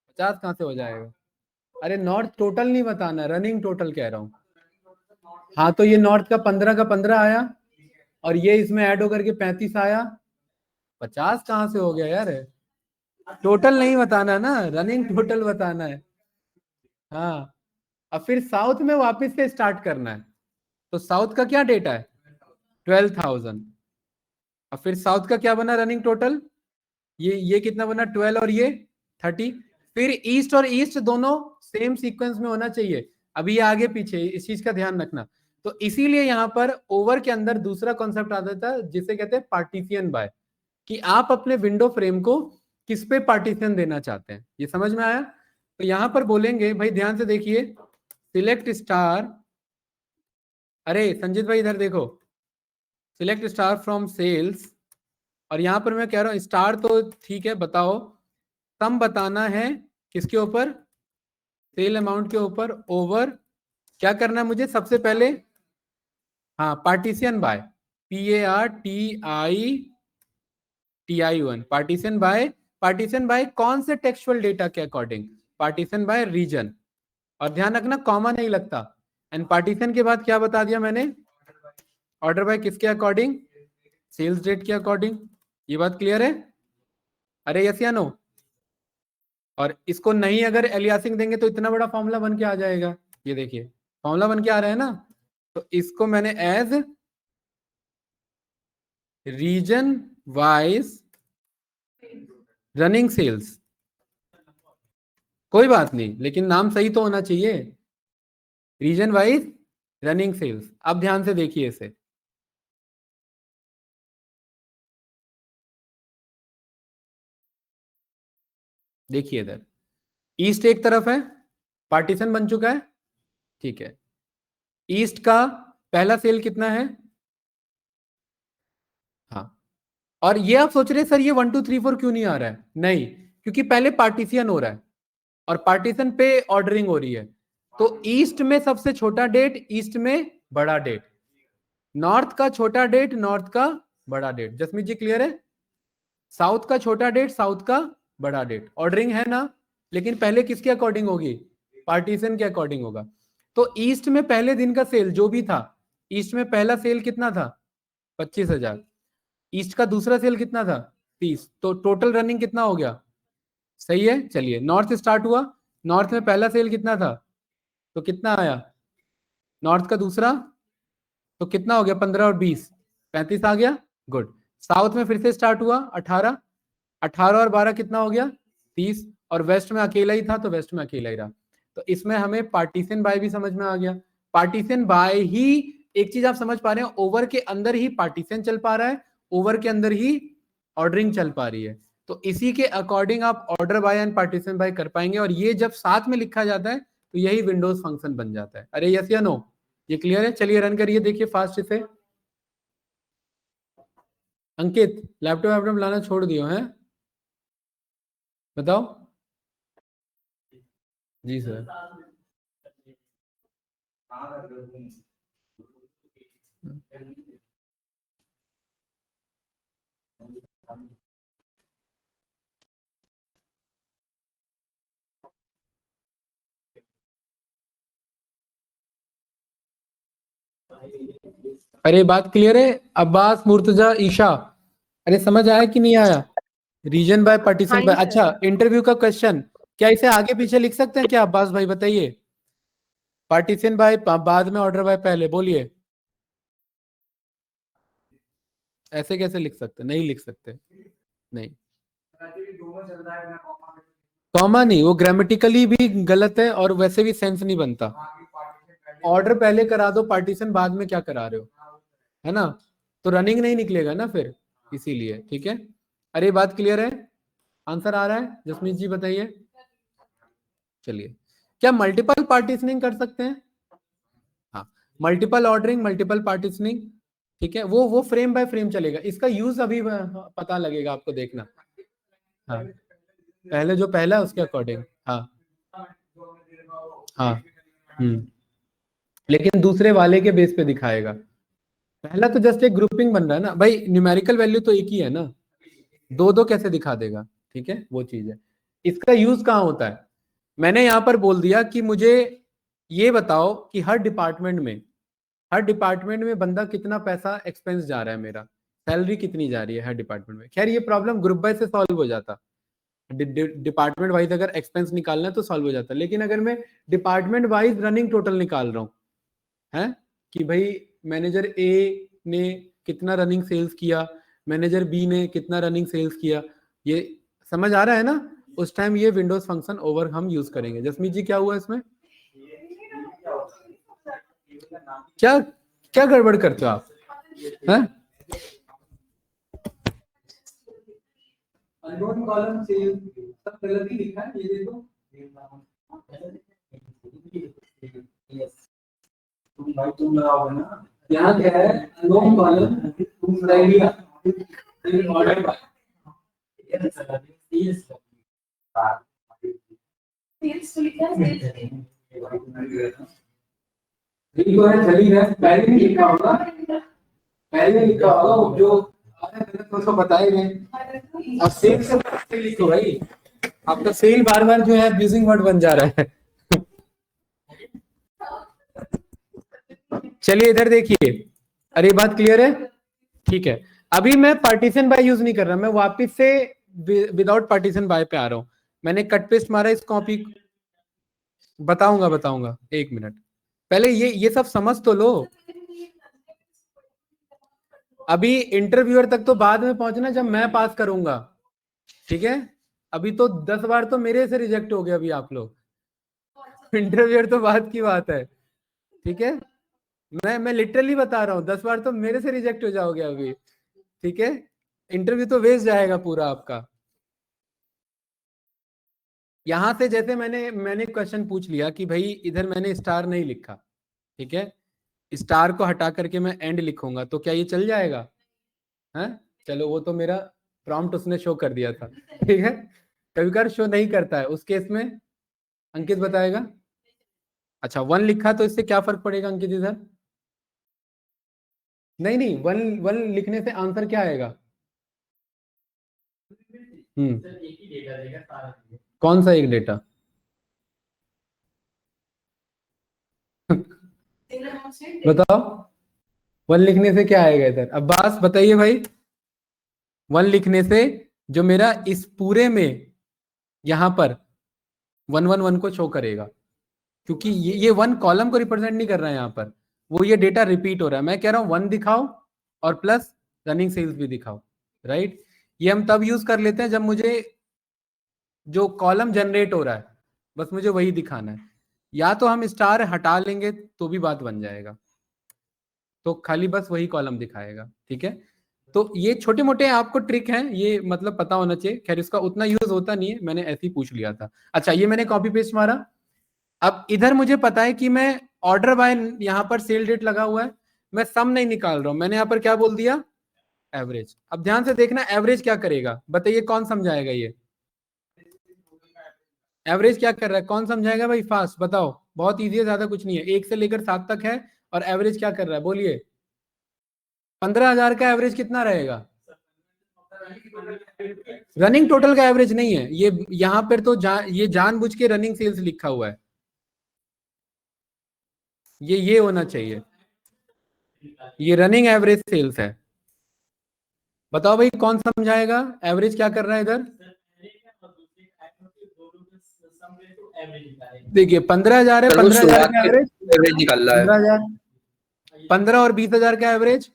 50 कहाँ से हो जाएगा। अरे नॉर्थ टोटल नहीं बताना, रनिंग टोटल कह रहा हूँ। हाँ तो ये नॉर्थ का 15 का 15 आया, और ये इसमें ऐड होकर के 35 आया, 50 कहाँ से हो गया यार। टोटल नहीं बताना ना, रनिंग टोटल बताना है। हाँ, अब फिर साउथ में वापस से स्टार्ट करना है। तो साउथ का क्या डेटा है, 12,000। अब फिर साउथ का क्या बना रनिंग टोटल, ये कितना बना, 12 और ये 30। फिर ईस्ट और ईस्ट दोनों सेम सीक्वेंस में होना चाहिए। अभी ये आगे पीछे, इस चीज का ध्यान रखना। तो इसीलिए यहाँ पर ओवर के अंदर दूसरा कॉन्सेप्ट आता था जिसे कहते हैं पार्टीशियन बाय, कि आप अपने विंडो फ्रेम को किस पे पार्टीशन देना चाहते हैं। ये समझ में आया। तो यहां पर बोलेंगे भाई, ध्यान से देखिए, सिलेक्ट स्टार, अरे संजीत भाई इधर देखो, सिलेक्ट स्टार फ्रॉम सेल्स, और यहां पर मैं कह रहा हूं स्टार तो ठीक है, बताओ सम बताना है किसके ऊपर, सेल अमाउंट के ऊपर, ओवर क्या करना है मुझे सबसे पहले, हाँ partition bye, PARTITI1, partition bye कौन से टेक्सचुअल डेटा के अकॉर्डिंग, पार्टीशन बाय रीजन। और ध्यान रखना कॉमा नहीं लगता। एंड पार्टीशन के बाद क्या बता दिया मैंने, ऑर्डर बाय किसके अकॉर्डिंग, सेल्स डेट के अकॉर्डिंग। ये बात क्लियर है, अरे यस या नो। और इसको नहीं अगर एलियासिंग देंगे तो इतना बड़ा फॉर्मूला बन के आ जाएगा, ये देखिए फॉर्मूला बन के आ रहा है ना। तो इसको मैंने as region wise running sales, कोई बात नहीं लेकिन नाम सही तो होना चाहिए, रीजन वाइज रनिंग सेल्स। अब ध्यान से देखिए इसे, देखिए इधर ईस्ट एक तरफ है, पार्टीशन बन चुका है, ठीक है। ईस्ट का पहला सेल कितना है, हाँ, और ये आप सोच रहे हैं सर ये 1 2 3 4 क्यों नहीं आ रहा है, नहीं क्योंकि पहले पार्टीशन हो रहा है और पार्टीशन पे ऑर्डरिंग हो रही है। तो ईस्ट में सबसे छोटा डेट, ईस्ट में बड़ा डेट, नॉर्थ का छोटा डेट, नॉर्थ का बड़ा डेट। जसमीत जी क्लियर है, साउथ का छोटा डेट, साउथ का बड़ा डेट, ऑर्डरिंग है ना। लेकिन पहले किसके अकॉर्डिंग होगी, पार्टीशन के अकॉर्डिंग होगा। तो ईस्ट में पहले दिन का सेल जो भी था, ईस्ट में पहला सेल कितना था, 25,000। ईस्ट का दूसरा सेल कितना था, 30। तो टोटल रनिंग कितना हो गया, सही है। चलिए नॉर्थ स्टार्ट हुआ, नॉर्थ में पहला सेल कितना था, तो कितना आया, नॉर्थ का दूसरा, तो कितना हो गया, 15 और 20, 35 आ गया, गुड। साउथ में फिर से स्टार्ट हुआ, 18, 18 और 12 कितना हो गया, 30, और वेस्ट में अकेला ही था तो वेस्ट में अकेला ही रहा। तो इसमें हमें पार्टीशन बाय भी समझ में आ गया। पार्टीशन बाय ही, एक चीज आप समझ पा रहे हैं, ओवर के अंदर ही पार्टीशन चल पा रहा है, ओवर के अंदर ही ऑर्डरिंग चल पा रही है। तो इसी के अकॉर्डिंग आप order by and partition by कर पाएंगे, और ये जब साथ में लिखा जाता है तो यही विंडोज फंक्शन बन जाता है। अरे यस या नो, ये क्लियर है। चलिए रन करिए, देखिए फास्ट से। अंकित लैपटॉप लाना छोड़ दियो है, बताओ। जी सर। अरे बात क्लियर है, अब्बास, मुर्तजा, ईशा, अरे समझ आया कि नहीं आया, रीजन बाय पार्टीशन बाय। अच्छा इंटरव्यू का क्वेश्चन, क्या इसे आगे पीछे लिख सकते हैं क्या अब्बास भाई, बताइए। पार्टीशन बाय बाद में ऑर्डर बाय पहले, बोलिए। ऐसे कैसे लिख सकते, नहीं लिख सकते, नहीं कॉमा नहीं, वो ग्रामेटिकली भी गलत है और वैसे भी सेंस नहीं बनता। ऑर्डर पहले करा दो, पार्टीशन बाद में क्या करा रहे हो, है ना। तो रनिंग नहीं निकलेगा ना फिर, इसीलिए, ठीक है। अरे बात क्लियर है, आंसर आ रहा है, जसमीत जी बताइए। चलिए, क्या मल्टीपल पार्टीशनिंग कर सकते हैं, हाँ मल्टीपल ऑर्डरिंग, मल्टीपल पार्टीशनिंग, ठीक है। वो फ्रेम बाय फ्रेम चलेगा, इसका यूज अभी पता लगेगा आपको, देखना। हाँ पहले जो पहला है उसके अकॉर्डिंग। हाँ हाँ लेकिन दूसरे वाले के बेस पे दिखाएगा। पहला तो जस्ट एक ग्रुपिंग बन रहा है ना भाई, न्यूमेरिकल वैल्यू तो एक ही है ना, दो दो कैसे दिखा देगा। ठीक है, वो चीज है। इसका यूज कहाँ होता है, मैंने यहां पर बोल दिया कि मुझे ये बताओ कि हर डिपार्टमेंट में बंदा कितना पैसा एक्सपेंस जा रहा है, मेरा सैलरी कितनी जा रही है हर डिपार्टमेंट में। खैर ये प्रॉब्लम ग्रुप बाय से सॉल्व हो जाता, डिपार्टमेंट वाइज अगर एक्सपेंस निकालना है तो सॉल्व हो जाता। लेकिन अगर मैं डिपार्टमेंट वाइज रनिंग टोटल निकाल रहा हूँ है कि भाई मैनेजर ए ने कितना रनिंग सेल्स किया, मैनेजर बी ने कितना रनिंग सेल्स किया, ये समझ आ रहा है ना, उस टाइम ये विंडोज फंक्शन ओवर हम यूज करेंगे। जसमीत जी क्या हुआ इसमें, क्या क्या गड़बड़ करते हो आप हैं? अननोन कॉलम से सब गलत ही लिखा है, ये देखो। भाई तुम लगाओगे ना, यहाँ क्या है अननोन कॉलम तुम लिया ऑर्डर बाय चली है, पहले नहीं लिखा होगा, पहले लिखा होगा जो उसको बताए गए। अब सेल से लिखो भाई, आपका सेल बार बार जो है अब्यूजिंग वर्ड बन जा रहा है। चलिए इधर देखिए, अरे बात क्लियर है, ठीक है। अभी मैं पार्टीशन बाय यूज नहीं कर रहा, मैं वापस से विदाउट पार्टीशन बाय पे आ रहा हूं। मैंने कट पेस्ट मारा इस कॉपी, बताऊंगा एक मिनट, पहले ये सब समझ तो लो। अभी इंटरव्यूअर तक तो बाद में पहुंचना जब मैं पास करूंगा, ठीक है। अभी तो 10 बार तो मेरे से रिजेक्ट हो गया अभी आप लोग, इंटरव्यूअर तो बात की बात है, ठीक है। मैं लिटरली बता रहा हूँ 10 बार तो मेरे से रिजेक्ट हो जाओगे अभी, ठीक है। इंटरव्यू तो वेस्ट जाएगा पूरा आपका। यहां से जैसे मैंने क्वेश्चन पूछ लिया कि भाई इधर मैंने स्टार नहीं लिखा, ठीक है, स्टार को हटा करके मैं एंड लिखूंगा तो क्या ये चल जाएगा है? चलो वो तो मेरा प्रॉम्प्ट उसने शो कर दिया था, ठीक है। कभी कभार शो नहीं करता है, उस केस में अंकित बताएगा। अच्छा 1 लिखा तो इससे क्या फर्क पड़ेगा अंकित इधर? नहीं 1 लिखने से आंसर क्या आएगा? कौन सा एक डेटा? बताओ 1 लिखने से क्या आएगा इधर? अब्बास बताइए भाई, 1 लिखने से जो मेरा इस पूरे में यहां पर 111 को शो करेगा, क्योंकि ये 1 कॉलम को रिप्रेजेंट नहीं कर रहा है यहाँ पर, वो ये डेटा रिपीट हो रहा है। मैं कह रहा हूँ 1 दिखाओ और प्लस रनिंग सेल्स भी दिखाओ, राइट। ये हम तब यूज कर लेते हैं जब मुझे जो कॉलम जनरेट हो रहा है बस मुझे वही दिखाना है, या तो हम स्टार हटा लेंगे तो भी बात बन जाएगा, तो खाली बस वही कॉलम दिखाएगा, ठीक है। तो ये छोटे मोटे आपको ट्रिक हैं, ये मतलब पता होना चाहिए। खैर इसका उतना यूज होता नहीं है, मैंने ऐसे ही पूछ लिया था। अच्छा ये मैंने कॉपी पेस्ट मारा, अब इधर मुझे पता है कि मैं ऑर्डर बाय यहाँ पर सेल डेट लगा हुआ है, मैं सम नहीं निकाल रहा हूं, मैंने यहाँ पर क्या बोल दिया एवरेज। अब ध्यान से देखना एवरेज क्या करेगा, बताइए कौन समझाएगा ये एवरेज क्या कर रहा है, कौन समझाएगा भाई फास्ट बताओ। बहुत इजी है, ज्यादा कुछ नहीं है, 1 से लेकर 7 तक है और एवरेज क्या कर रहा है बोलिए। 15,000 का एवरेज कितना रहेगा? रनिंग टोटल का एवरेज नहीं है ये, यहां पर तो ये जानबूझ के रनिंग सेल्स लिखा हुआ है, ये होना चाहिए, ये रनिंग एवरेज सेल्स है। बताओ भाई कौन समझाएगा एवरेज क्या कर रहा है इधर? देखिए 15,000 है, 15,000 का एवरेज निकल रहा है, 15,000, 15 और 20,000 का एवरेज,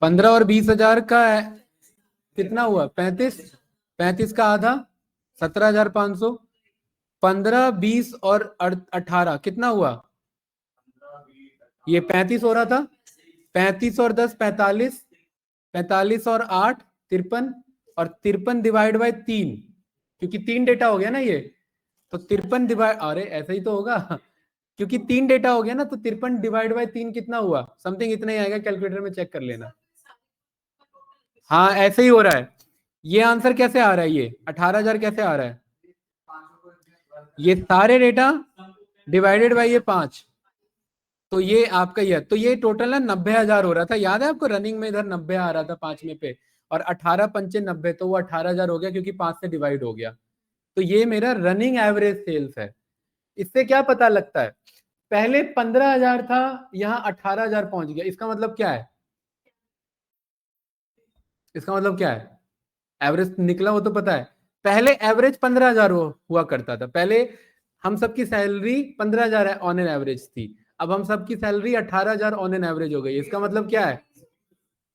पंद्रह और 20,000 का कितना हुआ? 35, 35 का आधा 17,500, 15, 20 और 18 कितना हुआ? ये 35 हो रहा था, 35 और 10 45, 45 और 8 53, और 53 डिवाइड बाय 3, क्योंकि 3 डेटा हो गया ना ये, तो 53 डिवाइड, अरे ऐसा ही तो होगा क्योंकि 3 डेटा हो गया ना, तो 53 डिवाइड बाय 3 कितना हुआ, समथिंग इतना ही आएगा, कैलकुलेटर में चेक कर लेना। हाँ ऐसे ही हो रहा है। ये आंसर कैसे आ रहा है, ये 18,000 कैसे आ रहा है, ये सारे डेटा डिवाइडेड बाय ये 5, तो ये आपका ये, तो ये टोटल ना 90,000 हो रहा था, याद है आपको, रनिंग में इधर 90 आ रहा था 5 में पे, और 18 पंचे 90, तो वो 18,000 हो गया क्योंकि 5 से डिवाइड हो गया। तो ये मेरा रनिंग एवरेज सेल्स है। इससे क्या पता लगता है, पहले 15,000 था, यहाँ 18,000 पहुंच गया, इसका मतलब क्या है, इसका मतलब क्या है, एवरेज निकला वो तो पता है। पहले एवरेज 15,000 हुआ करता था, पहले हम सबकी सैलरी 15,000 ऑन एन एवरेज थी, अब हम सबकी सैलरी 18,000 ऑन एन एवरेज हो गई। इसका मतलब क्या है,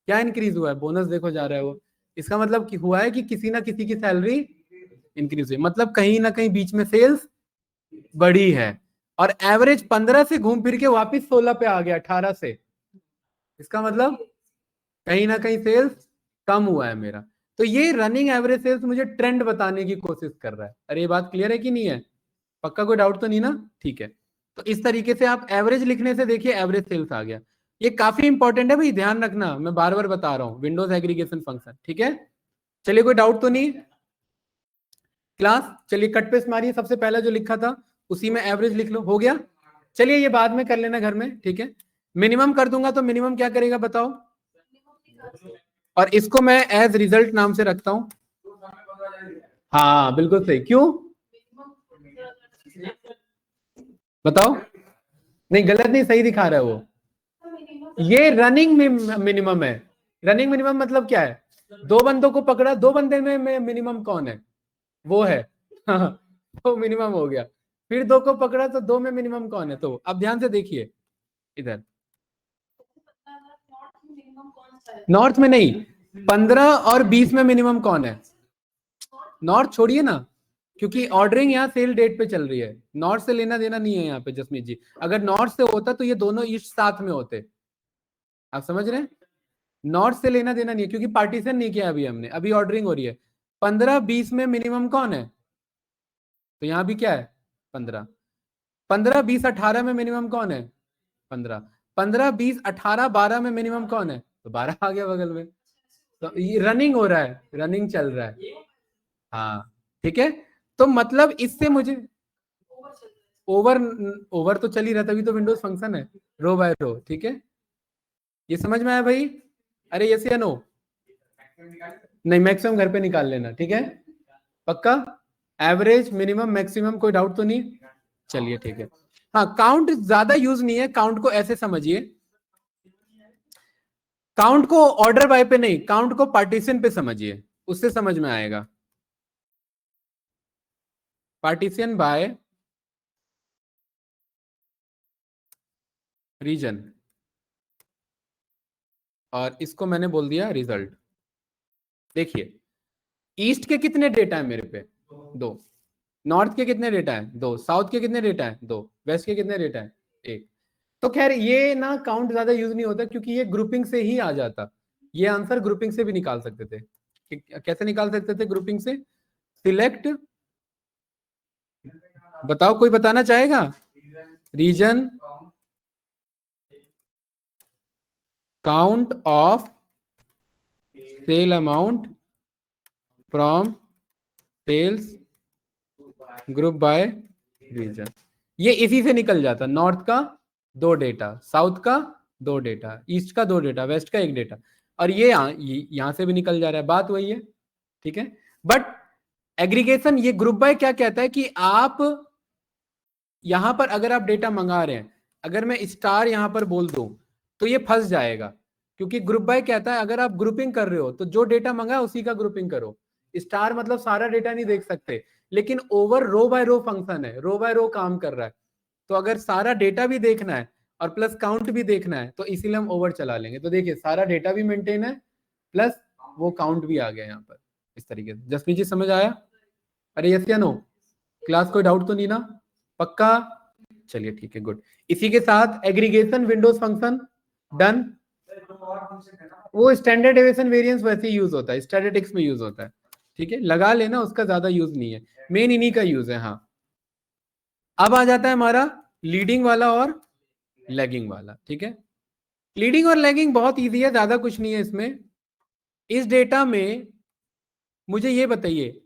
क्या इंक्रीज हुआ है, बोनस देखो जा रहा है वो, इसका मतलब हुआ है कि किसी ना किसी की सैलरी इंक्रीज हुई, मतलब कहीं ना कहीं बीच में सेल्स बढ़ी है, और एवरेज 15 से घूम फिर के वापिस 16 पे आ गया 18 से, इसका मतलब कहीं ना कहीं सेल्स कम हुआ है मेरा। तो ये रनिंग एवरेज सेल्स मुझे ट्रेंड बताने की कोशिश कर रहा है। अरे ये बात क्लियर है कि नहीं है, पक्का कोई डाउट तो नहीं ना, ठीक है। तो इस तरीके से आप एवरेज लिखने से देखिए एवरेज सेल्स आ गया। ये काफी इंपॉर्टेंट है भाई, ध्यान रखना, मैं बार बार बता रहा हूँ, विंडोज एग्रीगेशन फंक्शन, ठीक है। चलिए कोई डाउट तो नहीं क्लास, चलिए कट पेस्ट मारिए, सबसे पहला जो लिखा था उसी में एवरेज लिख लो, हो गया। चलिए ये बाद में कर लेना घर में, ठीक है। मिनिमम कर दूंगा तो मिनिमम क्या करेगा बताओ, और इसको मैं एज रिजल्ट नाम से रखता हूं। हाँ बिल्कुल सही, क्यों बताओ, नहीं गलत नहीं, सही दिखा रहा है वो, ये रनिंग मिनिमम है। रनिंग मिनिमम मतलब क्या है, 2 बंदों को पकड़ा, 2 बंदे में मिनिमम कौन है, वो है तो मिनिमम हो गया। फिर 2 को पकड़ा तो 2 में मिनिमम कौन है, तो अब ध्यान से देखिए इधर, नॉर्थ में नहीं, 15 और 20 में मिनिमम कौन है, नॉर्थ छोड़िए ना, क्योंकि ऑर्डरिंग यहाँ सेल डेट पे चल रही है, नॉर्थ से लेना देना नहीं है यहाँ पे जसमीत जी। अगर नॉर्थ से होता तो ये दोनों ईस्ट साथ में होते, आप समझ रहे हैं, नॉर्थ से लेना देना नहीं है, क्योंकि पार्टीशन नहीं किया अभी हमने, अभी ऑर्डरिंग हो रही है। 15-20 में मिनिमम कौन है, तो यहाँ भी क्या है 15, 15-20-18 में मिनिमम कौन है 15, 15-20-18-12 में मिनिमम कौन है, तो 12 आ गया बगल में। तो ये रनिंग हो रहा है, रनिंग चल रहा है, हाँ ठीक है। तो मतलब इससे मुझे ओवर ओवर तो चल ही रहा, तभी तो विंडोज फंक्शन है, रो बाय रो, ठीक है। ये समझ में आया भाई, अरे यस या नो, नहीं मैक्सिमम घर पे निकाल लेना, ठीक है पक्का, एवरेज मिनिमम मैक्सिमम, कोई डाउट तो नहीं, चलिए ठीक है। हाँ काउंट ज्यादा यूज नहीं है, काउंट को ऐसे समझिए, काउंट को ऑर्डर बाय पे नहीं, काउंट को पार्टीशन पे समझिए, उससे समझ में आएगा। पार्टीशन बाय रीजन, और इसको मैंने बोल दिया रिजल्ट। देखिए ईस्ट के कितने डेटा है मेरे पे, 2, नॉर्थ के कितने डेटा है 2, साउथ के कितने डेटा है 2, वेस्ट के कितने डेटा है 1। तो खैर ये ना काउंट ज्यादा यूज नहीं होता, क्योंकि ये ग्रुपिंग से ही आ जाता, ये आंसर ग्रुपिंग से भी निकाल सकते थे। कैसे निकाल सकते थे ग्रुपिंग से, सिलेक्ट, बताओ कोई बताना चाहेगा, region count of sale amount from sales group by region, ये इसी से निकल जाता, नॉर्थ का 2 डेटा, साउथ का 2 डेटा, ईस्ट का 2 डेटा, वेस्ट का 1 डेटा, और ये यहां से भी निकल जा रहा है, बात वही है, ठीक है। बट एग्रीगेशन ये ग्रुप बाय क्या कहता है कि आप यहां पर अगर आप डेटा मंगा रहे हैं, अगर मैं स्टार यहां पर बोल दूं तो ये फंस जाएगा, क्योंकि ग्रुप बाय कहता है अगर आप ग्रुपिंग कर रहे हो तो जो डेटा मंगा उसी का ग्रुपिंग करो। स्टार मतलब सारा डेटा नहीं देख सकते, लेकिन ओवर रो बाय रो फंक्शन है, रो बाय रो काम कर रहा है, तो अगर सारा डेटा भी देखना है और प्लस काउंट भी देखना है तो इसीलिए हम ओवर चला लेंगे। तो देखिए सारा डेटा भी मेंटेन है, प्लस वो काउंट भी आ गया यहाँ पर, इस तरीके से। जसमीत जी समझ आया, अरे यस या नो, क्लास कोई डाउट तो नहीं ना, पक्का, चलिए ठीक है गुड। इसी के साथ एग्रीगेशन विंडोज फंक्शन डन, वो स्टैंडर्ड डेविएशन वेरिएंस वैसे ही यूज होता है, स्टैटिस्टिक्स में यूज होता है, ठीक है, लगा लेना, उसका ज्यादा यूज नहीं है, मेन इन्हीं का यूज है। हाँ अब आ जाता है हमारा लीडिंग वाला और लैगिंग वाला, ठीक है। लीडिंग और लैगिंग बहुत इजी है, ज्यादा कुछ नहीं है इसमें। इस डेटा में मुझे ये बताइए,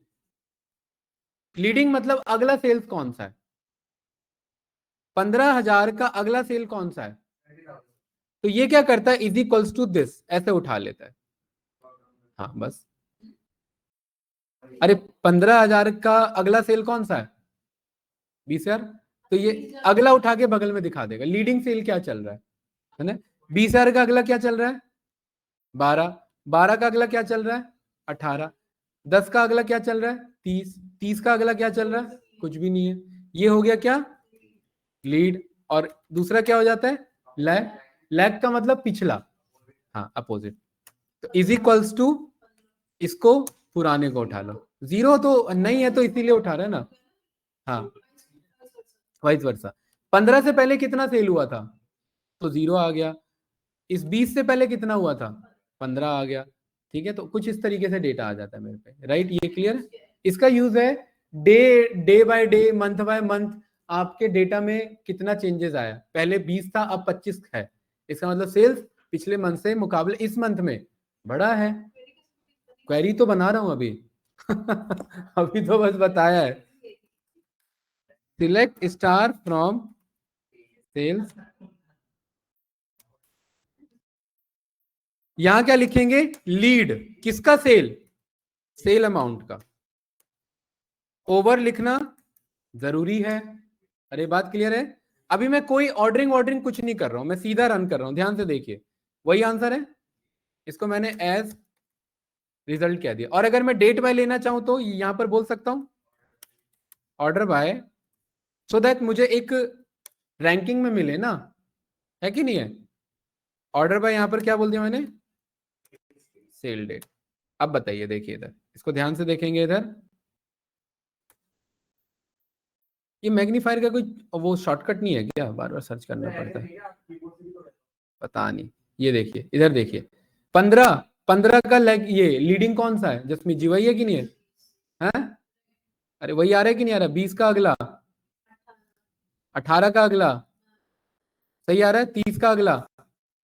लीडिंग मतलब अगला सेल्स कौन सा है? 15,000 का अगला सेल कौन सा है? तो ये क्या करता है, इज इक्वल्स टू दिस, ऐसे उठा लेता है। हाँ बस, अरे 15,000 का अगला सेल कौन सा है? 20,000। तो ये अगला उठा के बगल में दिखा देगा। लीडिंग सेल क्या चल रहा है ना? 20,000 का अगला क्या चल रहा है? 12। 12 का अगला क्या चल रहा है? 18। 10 का अगला क्या चल रहा है? 30। 30 का अगला क्या चल रहा है? कुछ भी नहीं है। ये हो गया क्या? लीड। और दूसरा क्या हो जाता है? लैग। लैग का मतलब पिछला, हाँ अपोजिट। तो इज इक्वल्स टू, इसको पुराने को उठा लो। 0 तो नहीं है तो इसीलिए उठा रहे हैं ना। हाँ वाइस वर्सा। 15 से पहले कितना सेल हुआ था? तो 0 आ गया। इस 20 से पहले कितना हुआ था? 15 आ गया। ठीक है, तो कुछ इस तरीके से डेटा आ जाता है मेरे पे, राइट? ये क्लियर? इसका यूज है day by day, month by month, आपके डेटा में कितना चेंजेस आया। पहले 20 था, अब 25 है। इसका मतलब सेल्स पिछले मंथ से मुकाबले इस मंथ में बढ़ा है। क्वेरी तो बना रहा हूं अभी अभी तो बस बताया है। Select star from sales. यहां क्या लिखेंगे? लीड किसका? सेल, सेल अमाउंट का। ओवर लिखना जरूरी है। अरे बात क्लियर है? अभी मैं कोई ऑर्डरिंग कुछ नहीं कर रहा हूं, मैं सीधा रन कर रहा हूं। ध्यान से देखिए, वही आंसर है। इसको मैंने एज रिजल्ट कह दिया। और अगर मैं डेट बाय लेना चाहूं तो यहां पर बोल सकता हूं ऑर्डर बाय, सो दैट मुझे एक रैंकिंग में मिले ना, है कि नहीं है? ऑर्डर बाय, यहां पर क्या बोल दिया मैंने? Sale date. अब बताइए, देखिए इधर, इसको ध्यान से देखेंगे इधर। ये मैग्नीफायर का कोई वो शॉर्टकट नहीं है क्या? बार बार सर्च करना पड़ता है, पता नहीं। ये देखिए, इधर देखिए, 15 15 का लैग, ये लीडिंग कौन सा है जसमीत जी? वही है कि नहीं है? हैं? अरे वही आ रहा है कि नहीं आ रहा? 20 का अगला, 18 का अगला, सही आ रहा है? 30 का अगला।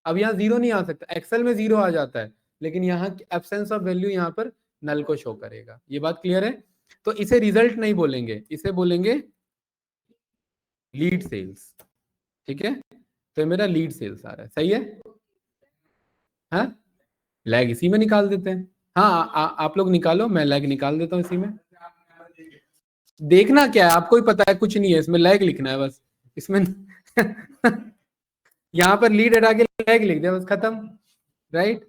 अब यहाँ 0 नहीं आ सकता, एक्सेल में 0 आ जाता है, लेकिन यहाँ एब्सेंस ऑफ वैल्यू यहाँ पर नल को शो करेगा। ये बात क्लियर है? तो इसे रिजल्ट नहीं बोलेंगे, इसे बोलेंगे लीड सेल्स। ठीक है, तो मेरा लीड सेल्स आ रहा है, सही है? हाँ, लैग इसी में निकाल देते हैं। हाँ आप लोग निकालो, मैं लैग निकाल देता हूँ इसी में। देखना क्या है, आपको ही पता है, कुछ नहीं है इसमें, लैग लिखना है बस इसमें यहाँ पर लीड हटा के लैग लिख दिया, बस खत्म, राइट?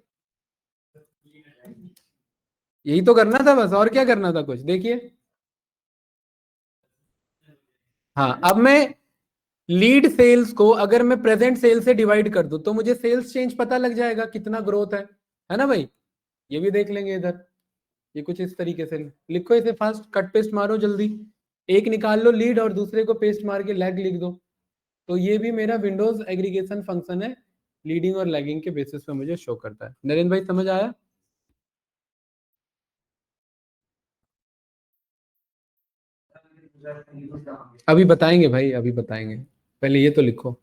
यही तो करना था बस, और क्या करना था कुछ? देखिए, हाँ अब मैं लीड सेल्स को अगर मैं प्रेजेंट सेल से डिवाइड कर दूं तो मुझे सेल्स चेंज पता लग जाएगा, कितना ग्रोथ है ना भाई? ये भी देख लेंगे इधर। ये कुछ इस तरीके से लिखो, इसे फास्ट कट पेस्ट मारो जल्दी। एक निकाल लो लीड और दूसरे को पेस्ट मार के लैग लिख दो। तो ये भी मेरा विंडोज एग्रीगेशन फंक्शन है, लीडिंग और लैगिंग के बेसिस पे मुझे शो करता है। नरेंद्र भाई समझ आया? अभी बताएंगे भाई, अभी बताएंगे, पहले ये तो लिखो।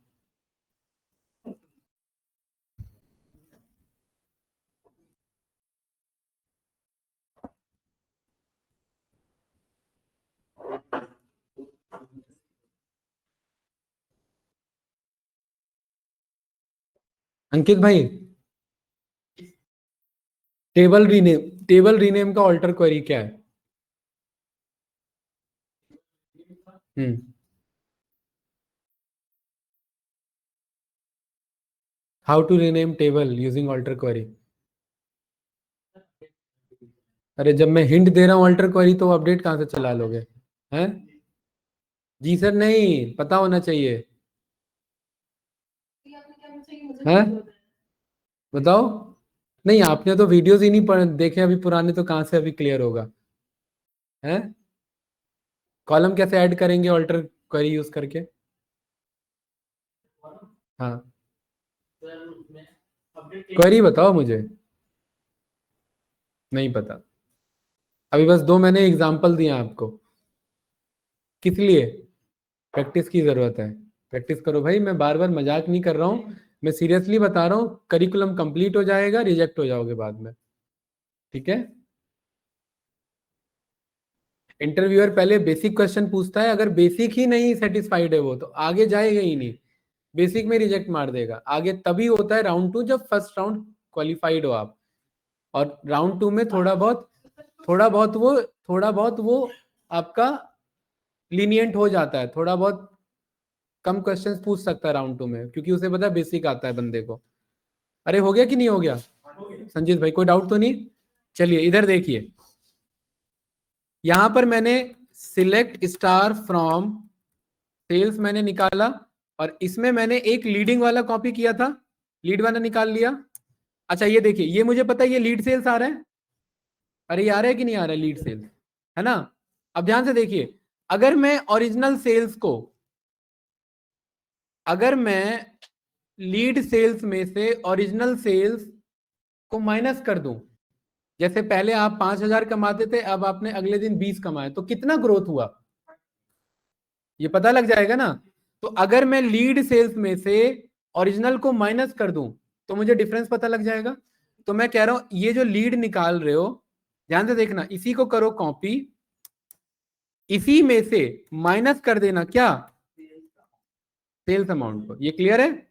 अंकित भाई, टेबल रीनेम का ऑल्टर क्वेरी क्या है? How to rename table using alter query. अरे जब मैं हिंट दे रहा हूँ ऑल्टर क्वेरी, तो अपडेट कहाँ से चला लोगे? हैं? जी सर, नहीं पता होना चाहिए। हैं? बताओ। नहीं, आपने तो वीडियोस ही नहीं देखे अभी पुराने, तो कहाँ से अभी क्लियर होगा? हैं? कॉलम कैसे ऐड करेंगे ऑल्टर क्वेरी यूज करके? हाँ, क्वेरी बताओ मुझे, नहीं पता। अभी बस दो मैंने एग्जांपल दिया आपको, किस लिए? प्रैक्टिस की जरूरत है। प्रैक्टिस करो भाई, मैं बार बार मजाक नहीं कर रहा हूँ, मैं सीरियसली बता रहा हूँ। करिकुलम कंप्लीट हो जाएगा, रिजेक्ट हो जाओगे बाद में, ठीक है। इंटरव्यूअर पहले बेसिक क्वेश्चन पूछता है, अगर बेसिक ही नहीं सेटिस्फाइड है वो, तो आगे जाएगा ही नहीं, बेसिक में रिजेक्ट मार देगा। आगे तभी होता है राउंड 2, जब फर्स्ट राउंड क्वालिफाइड हो आप, और राउंड 2 में थोड़ा बहुत वो आपका लीनियंट हो जाता है, थोड़ा बहुत कम क्वेश्चंस पूछ सकता है राउंड 2 में, क्योंकि उसे पता है बेसिक आता है बंदे को। अरे हो गया कि नहीं हो गया संजीत भाई, कोई डाउट तो नहीं? चलिए इधर देखिए, यहां पर मैंने सिलेक्ट स्टार फ्रॉम सेल्स मैंने निकाला, और इसमें मैंने एक लीडिंग वाला कॉपी किया था, लीड वाला निकाल लिया। अच्छा ये देखिए, ये मुझे पता है ये लीड सेल्स आ रहा है, अरे ये आ रहा है कि नहीं आ रहा है लीड सेल्स, है ना। अब ध्यान से देखिए, अगर मैं ओरिजिनल सेल्स को, अगर मैं लीड सेल्स में से ओरिजिनल सेल्स को माइनस कर दूं, जैसे पहले आप 5,000 कमाते थे, अब आपने अगले दिन 20 कमाए, तो कितना ग्रोथ हुआ ये पता लग जाएगा ना। तो अगर मैं लीड सेल्स में से ओरिजिनल को माइनस कर दूं, तो मुझे डिफरेंस पता लग जाएगा। तो मैं कह रहा हूं, ये जो लीड निकाल रहे हो, ध्यान से देखना, इसी को करो कॉपी, इसी में से माइनस कर देना क्या, सेल्स अमाउंट को। ये क्लियर है?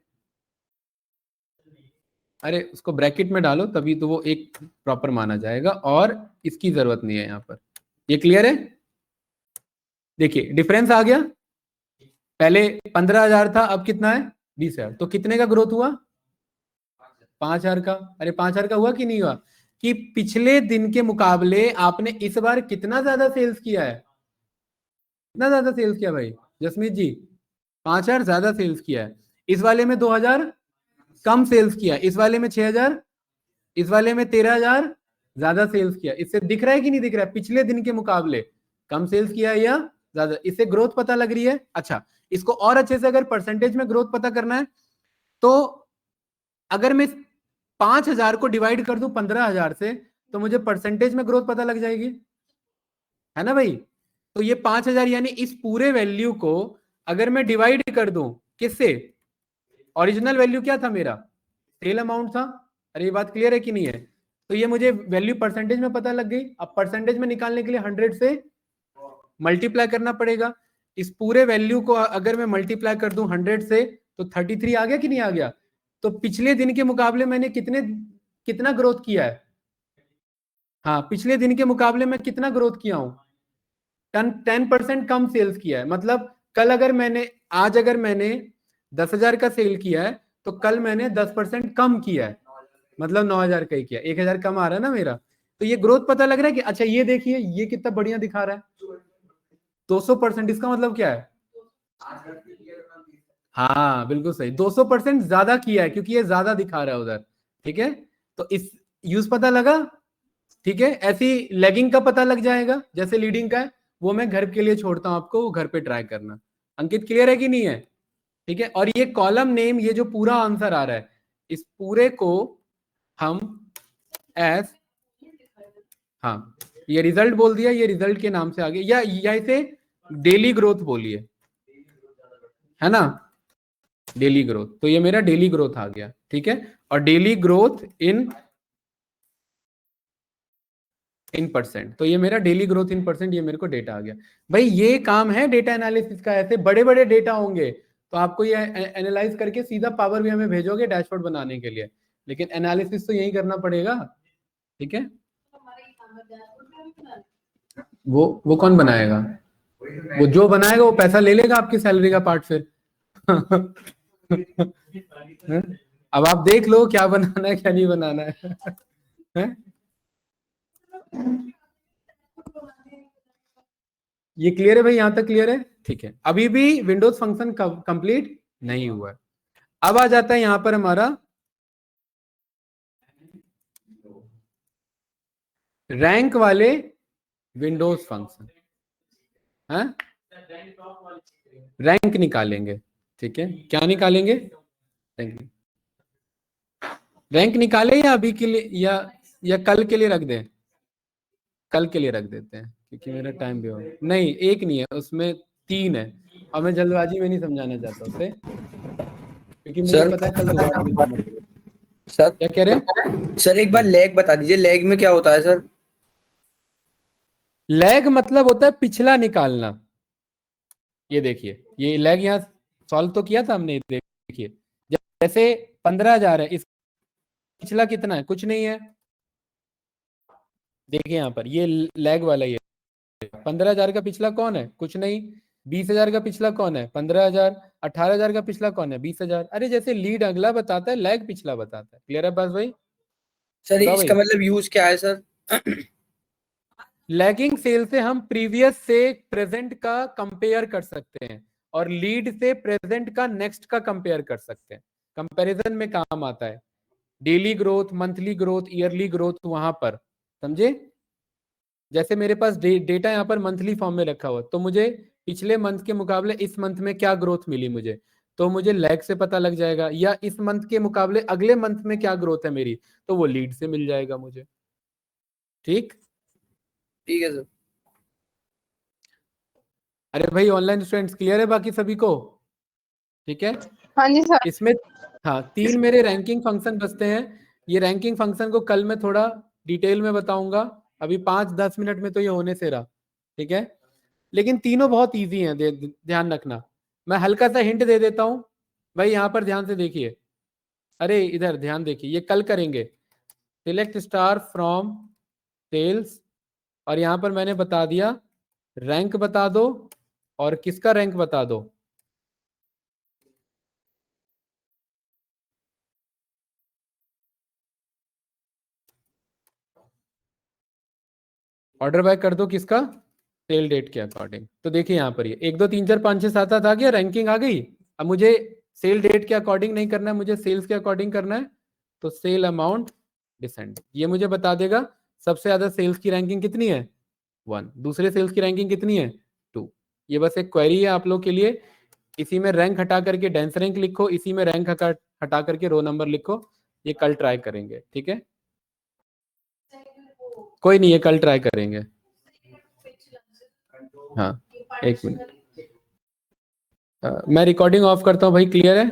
अरे उसको ब्रैकेट में डालो, तभी तो वो एक प्रॉपर माना जाएगा, और इसकी जरूरत नहीं है यहां पर। ये क्लियर है? देखिए डिफरेंस आ गया, पहले 15,000 था, अब कितना है 20,000, तो कितने का ग्रोथ हुआ 5,000 का। अरे 5,000 का हुआ कि नहीं हुआ, कि पिछले दिन के मुकाबले आपने इस बार कितना ज्यादा सेल्स किया है, कितना ज्यादा सेल्स किया भाई जसमीत जी, 5,000 ज्यादा सेल्स किया है। इस वाले में 2,000 कम सेल्स किया, इस वाले में 6,000, इस वाले में 13,000 ज्यादा सेल्स किया। इससे दिख रहा है कि नहीं दिख रहा है, पिछले दिन के मुकाबले कम सेल्स किया है या ज्यादा, इससे ग्रोथ पता लग रही है। अच्छा, इसको और अच्छे से अगर परसेंटेज में ग्रोथ पता करना है, तो अगर मैं 5,000 को डिवाइड कर दूं 15,000 से, तो मुझे परसेंटेज में ग्रोथ पता लग जाएगी, है ना भाई। तो ये 5,000 यानी इस पूरे वैल्यू को अगर मैं डिवाइड कर दूं किससे, ओरिजिनल वैल्यू क्या था मेरा, सेल अमाउंट था। अरे ये बात क्लियर है कि नहीं है? तो ये मुझे वैल्यू परसेंटेज में पता लग गई। अब परसेंटेज में निकालने के लिए 100 से मल्टीप्लाई करना पड़ेगा। इस पूरे वैल्यू को अगर मैं मल्टीप्लाई कर दूं 100 से, तो 33 आ गया कि नहीं आ गया। तो पिछले दिन के मुकाबले मैंने कितना ग्रोथ किया है, हाँ पिछले दिन के मुकाबले मैं कितना ग्रोथ किया हूं, 10% कम सेल्स किया है। मतलब कल अगर मैंने, आज अगर मैंने 10,000 का सेल किया है, तो कल मैंने 10% कम किया है, मतलब 9,000 का ही किया, 1,000 कम आ रहा है ना मेरा। तो ये ग्रोथ पता लग रहा है कि अच्छा ये देखिए ये कितना बढ़िया दिखा रहा है 200%। इसका मतलब क्या है, हाँ बिल्कुल सही, 200% ज्यादा किया है, क्योंकि ये ज्यादा दिखा रहा है उधर, ठीक है। तो इस यूज पता लगा, ठीक है। ऐसी लैगिंग का पता लग जाएगा, जैसे लीडिंग का है, वो मैं घर के लिए छोड़ता हूं आपको, वो घर पे ट्राई करना। अंकित क्लियर है कि नहीं है? ठीक है। और ये कॉलम नेम, ये जो पूरा आंसर आ रहा है, इस पूरे को हम एस, हाँ ये रिजल्ट बोल दिया, ये रिजल्ट के नाम से आगे, या इसे डेली ग्रोथ बोलिए, है ना, डेली ग्रोथ। तो ये मेरा डेली ग्रोथ आ गया, ठीक है। और डेली ग्रोथ इन %, तो ये मेरा डेली ग्रोथ इन %, ये मेरे को डेटा आ गया। भाई ये काम है डेटा एनालिसिस का, ऐसे बड़े बड़े डेटा होंगे तो आपको ये एनालाइज करके सीधा पावर बीआई में भेजोगे डैशबोर्ड बनाने के लिए, लेकिन एनालिसिस तो यही करना पड़ेगा, ठीक है। वो कौन बनाएगा, वो जो बनाएगा वो पैसा ले लेगा आपकी सैलरी का पार्ट फिर अब आप देख लो क्या बनाना है क्या नहीं बनाना है? ये क्लियर है भाई, यहां तक क्लियर है? ठीक है। अभी भी विंडोज फंक्शन कंप्लीट नहीं हुआ है। अब आ जाता है यहां पर हमारा रैंक वाले विंडोज फंक्शन, है रैंक निकालेंगे, ठीक है। क्या निकालेंगे, रैंक निकाले, या अभी के लिए, या कल के लिए रख दें, कल के लिए रख देते हैं, क्योंकि मेरा टाइम भी हो, नहीं एक नहीं है उसमें, 3 है। और मैं जल्दबाजी में नहीं समझाना चाहता उसे, क्योंकि मुझे सर पता है कल दोबारा नहीं करना पड़ेगा। सर क्या कह रहे हैं? सर एक बार लैग बता दीजिए, लैग में क्या होता है सर? लैग मतलब होता है पिछला निकालना। ये देखिए, ये लैग यहाँ सॉल्व तो किया था हमने। देखिए जैसे 15,000 है, इस पिछला कितना है? कुछ नहीं है। देखिए यहाँ पर ये लैग वाला, ये 15,000 का पिछला कौन है? कुछ नहीं। 20,000 का पिछला कौन है? 15,000। 18,000 का पिछला कौन है? 20,000। अरे जैसे लीड अगला बताता है, लैग पिछला बताता है। क्लियर है बात भाई? सर बताओ इसका भाई। मतलब यूज क्या है सर? लैगिंग सेल से हम प्रीवियस से प्रेजेंट का कंपेयर कर सकते हैं, और लीड से प्रेजेंट का नेक्स्ट का कंपेयर कर सकते हैं। कंपैरिजन में काम आता है। Daily growth, monthly growth, yearly growth, वहां पर समझे। जैसे मेरे पास डेटा यहाँ पर मंथली फॉर्म में रखा हुआ, तो मुझे पिछले मंथ के मुकाबले इस मंथ में क्या ग्रोथ मिली मुझे, तो मुझे लैग से पता लग जाएगा। या इस मंथ के मुकाबले अगले मंथ में क्या ग्रोथ है मेरी, तो वो लीड से मिल जाएगा मुझे। ठीक ठीक है सर। अरे भाई ऑनलाइन स्टूडेंट्स क्लियर है बाकी सभी को? ठीक है। हाँ जी सर। इसमें हाँ 3 मेरे रैंकिंग फंक्शन बचते हैं। ये रैंकिंग फंक्शन को कल मैं थोड़ा डिटेल में बताऊंगा, अभी 5-10 मिनट में तो ये होने से रहा। ठीक है, लेकिन तीनों बहुत इजी हैं, ध्यान रखना। मैं हल्का सा हिंट दे देता हूं भाई, यहाँ पर ध्यान से देखिए। अरे इधर ध्यान देखिए, ये कल करेंगे। सिलेक्ट स्टार फ्रॉम सेल्स, और यहाँ पर मैंने बता दिया रैंक बता दो, और किसका रैंक बता दो। ऑर्डर बाय कर दो किसका? सेल डेट के अकॉर्डिंग। तो देखिए यहाँ पर ये 1 2 3 4 5 6 7 8 आ गया, रैंकिंग आ गई। अब मुझे सेल डेट के अकॉर्डिंग नहीं करना है, मुझे सेल्स के अकॉर्डिंग करना है। तो सेल अमाउंट डिसेंड, ये मुझे बता देगा सबसे ज्यादा सेल्स की रैंकिंग कितनी है 1, दूसरे सेल्स की रैंकिंग कितनी है 2। ये बस एक क्वेरी है आप लोग के लिए। इसी में रैंक हटा करके डेंस रैंक लिखो, इसी में रैंक हटा करके रो नंबर लिखो। ये कल ट्राई करेंगे, ठीक है? कोई नहीं, ये कल ट्राई करेंगे। हाँ 1 मिनट, मैं रिकॉर्डिंग ऑफ करता हूँ भाई। क्लियर है?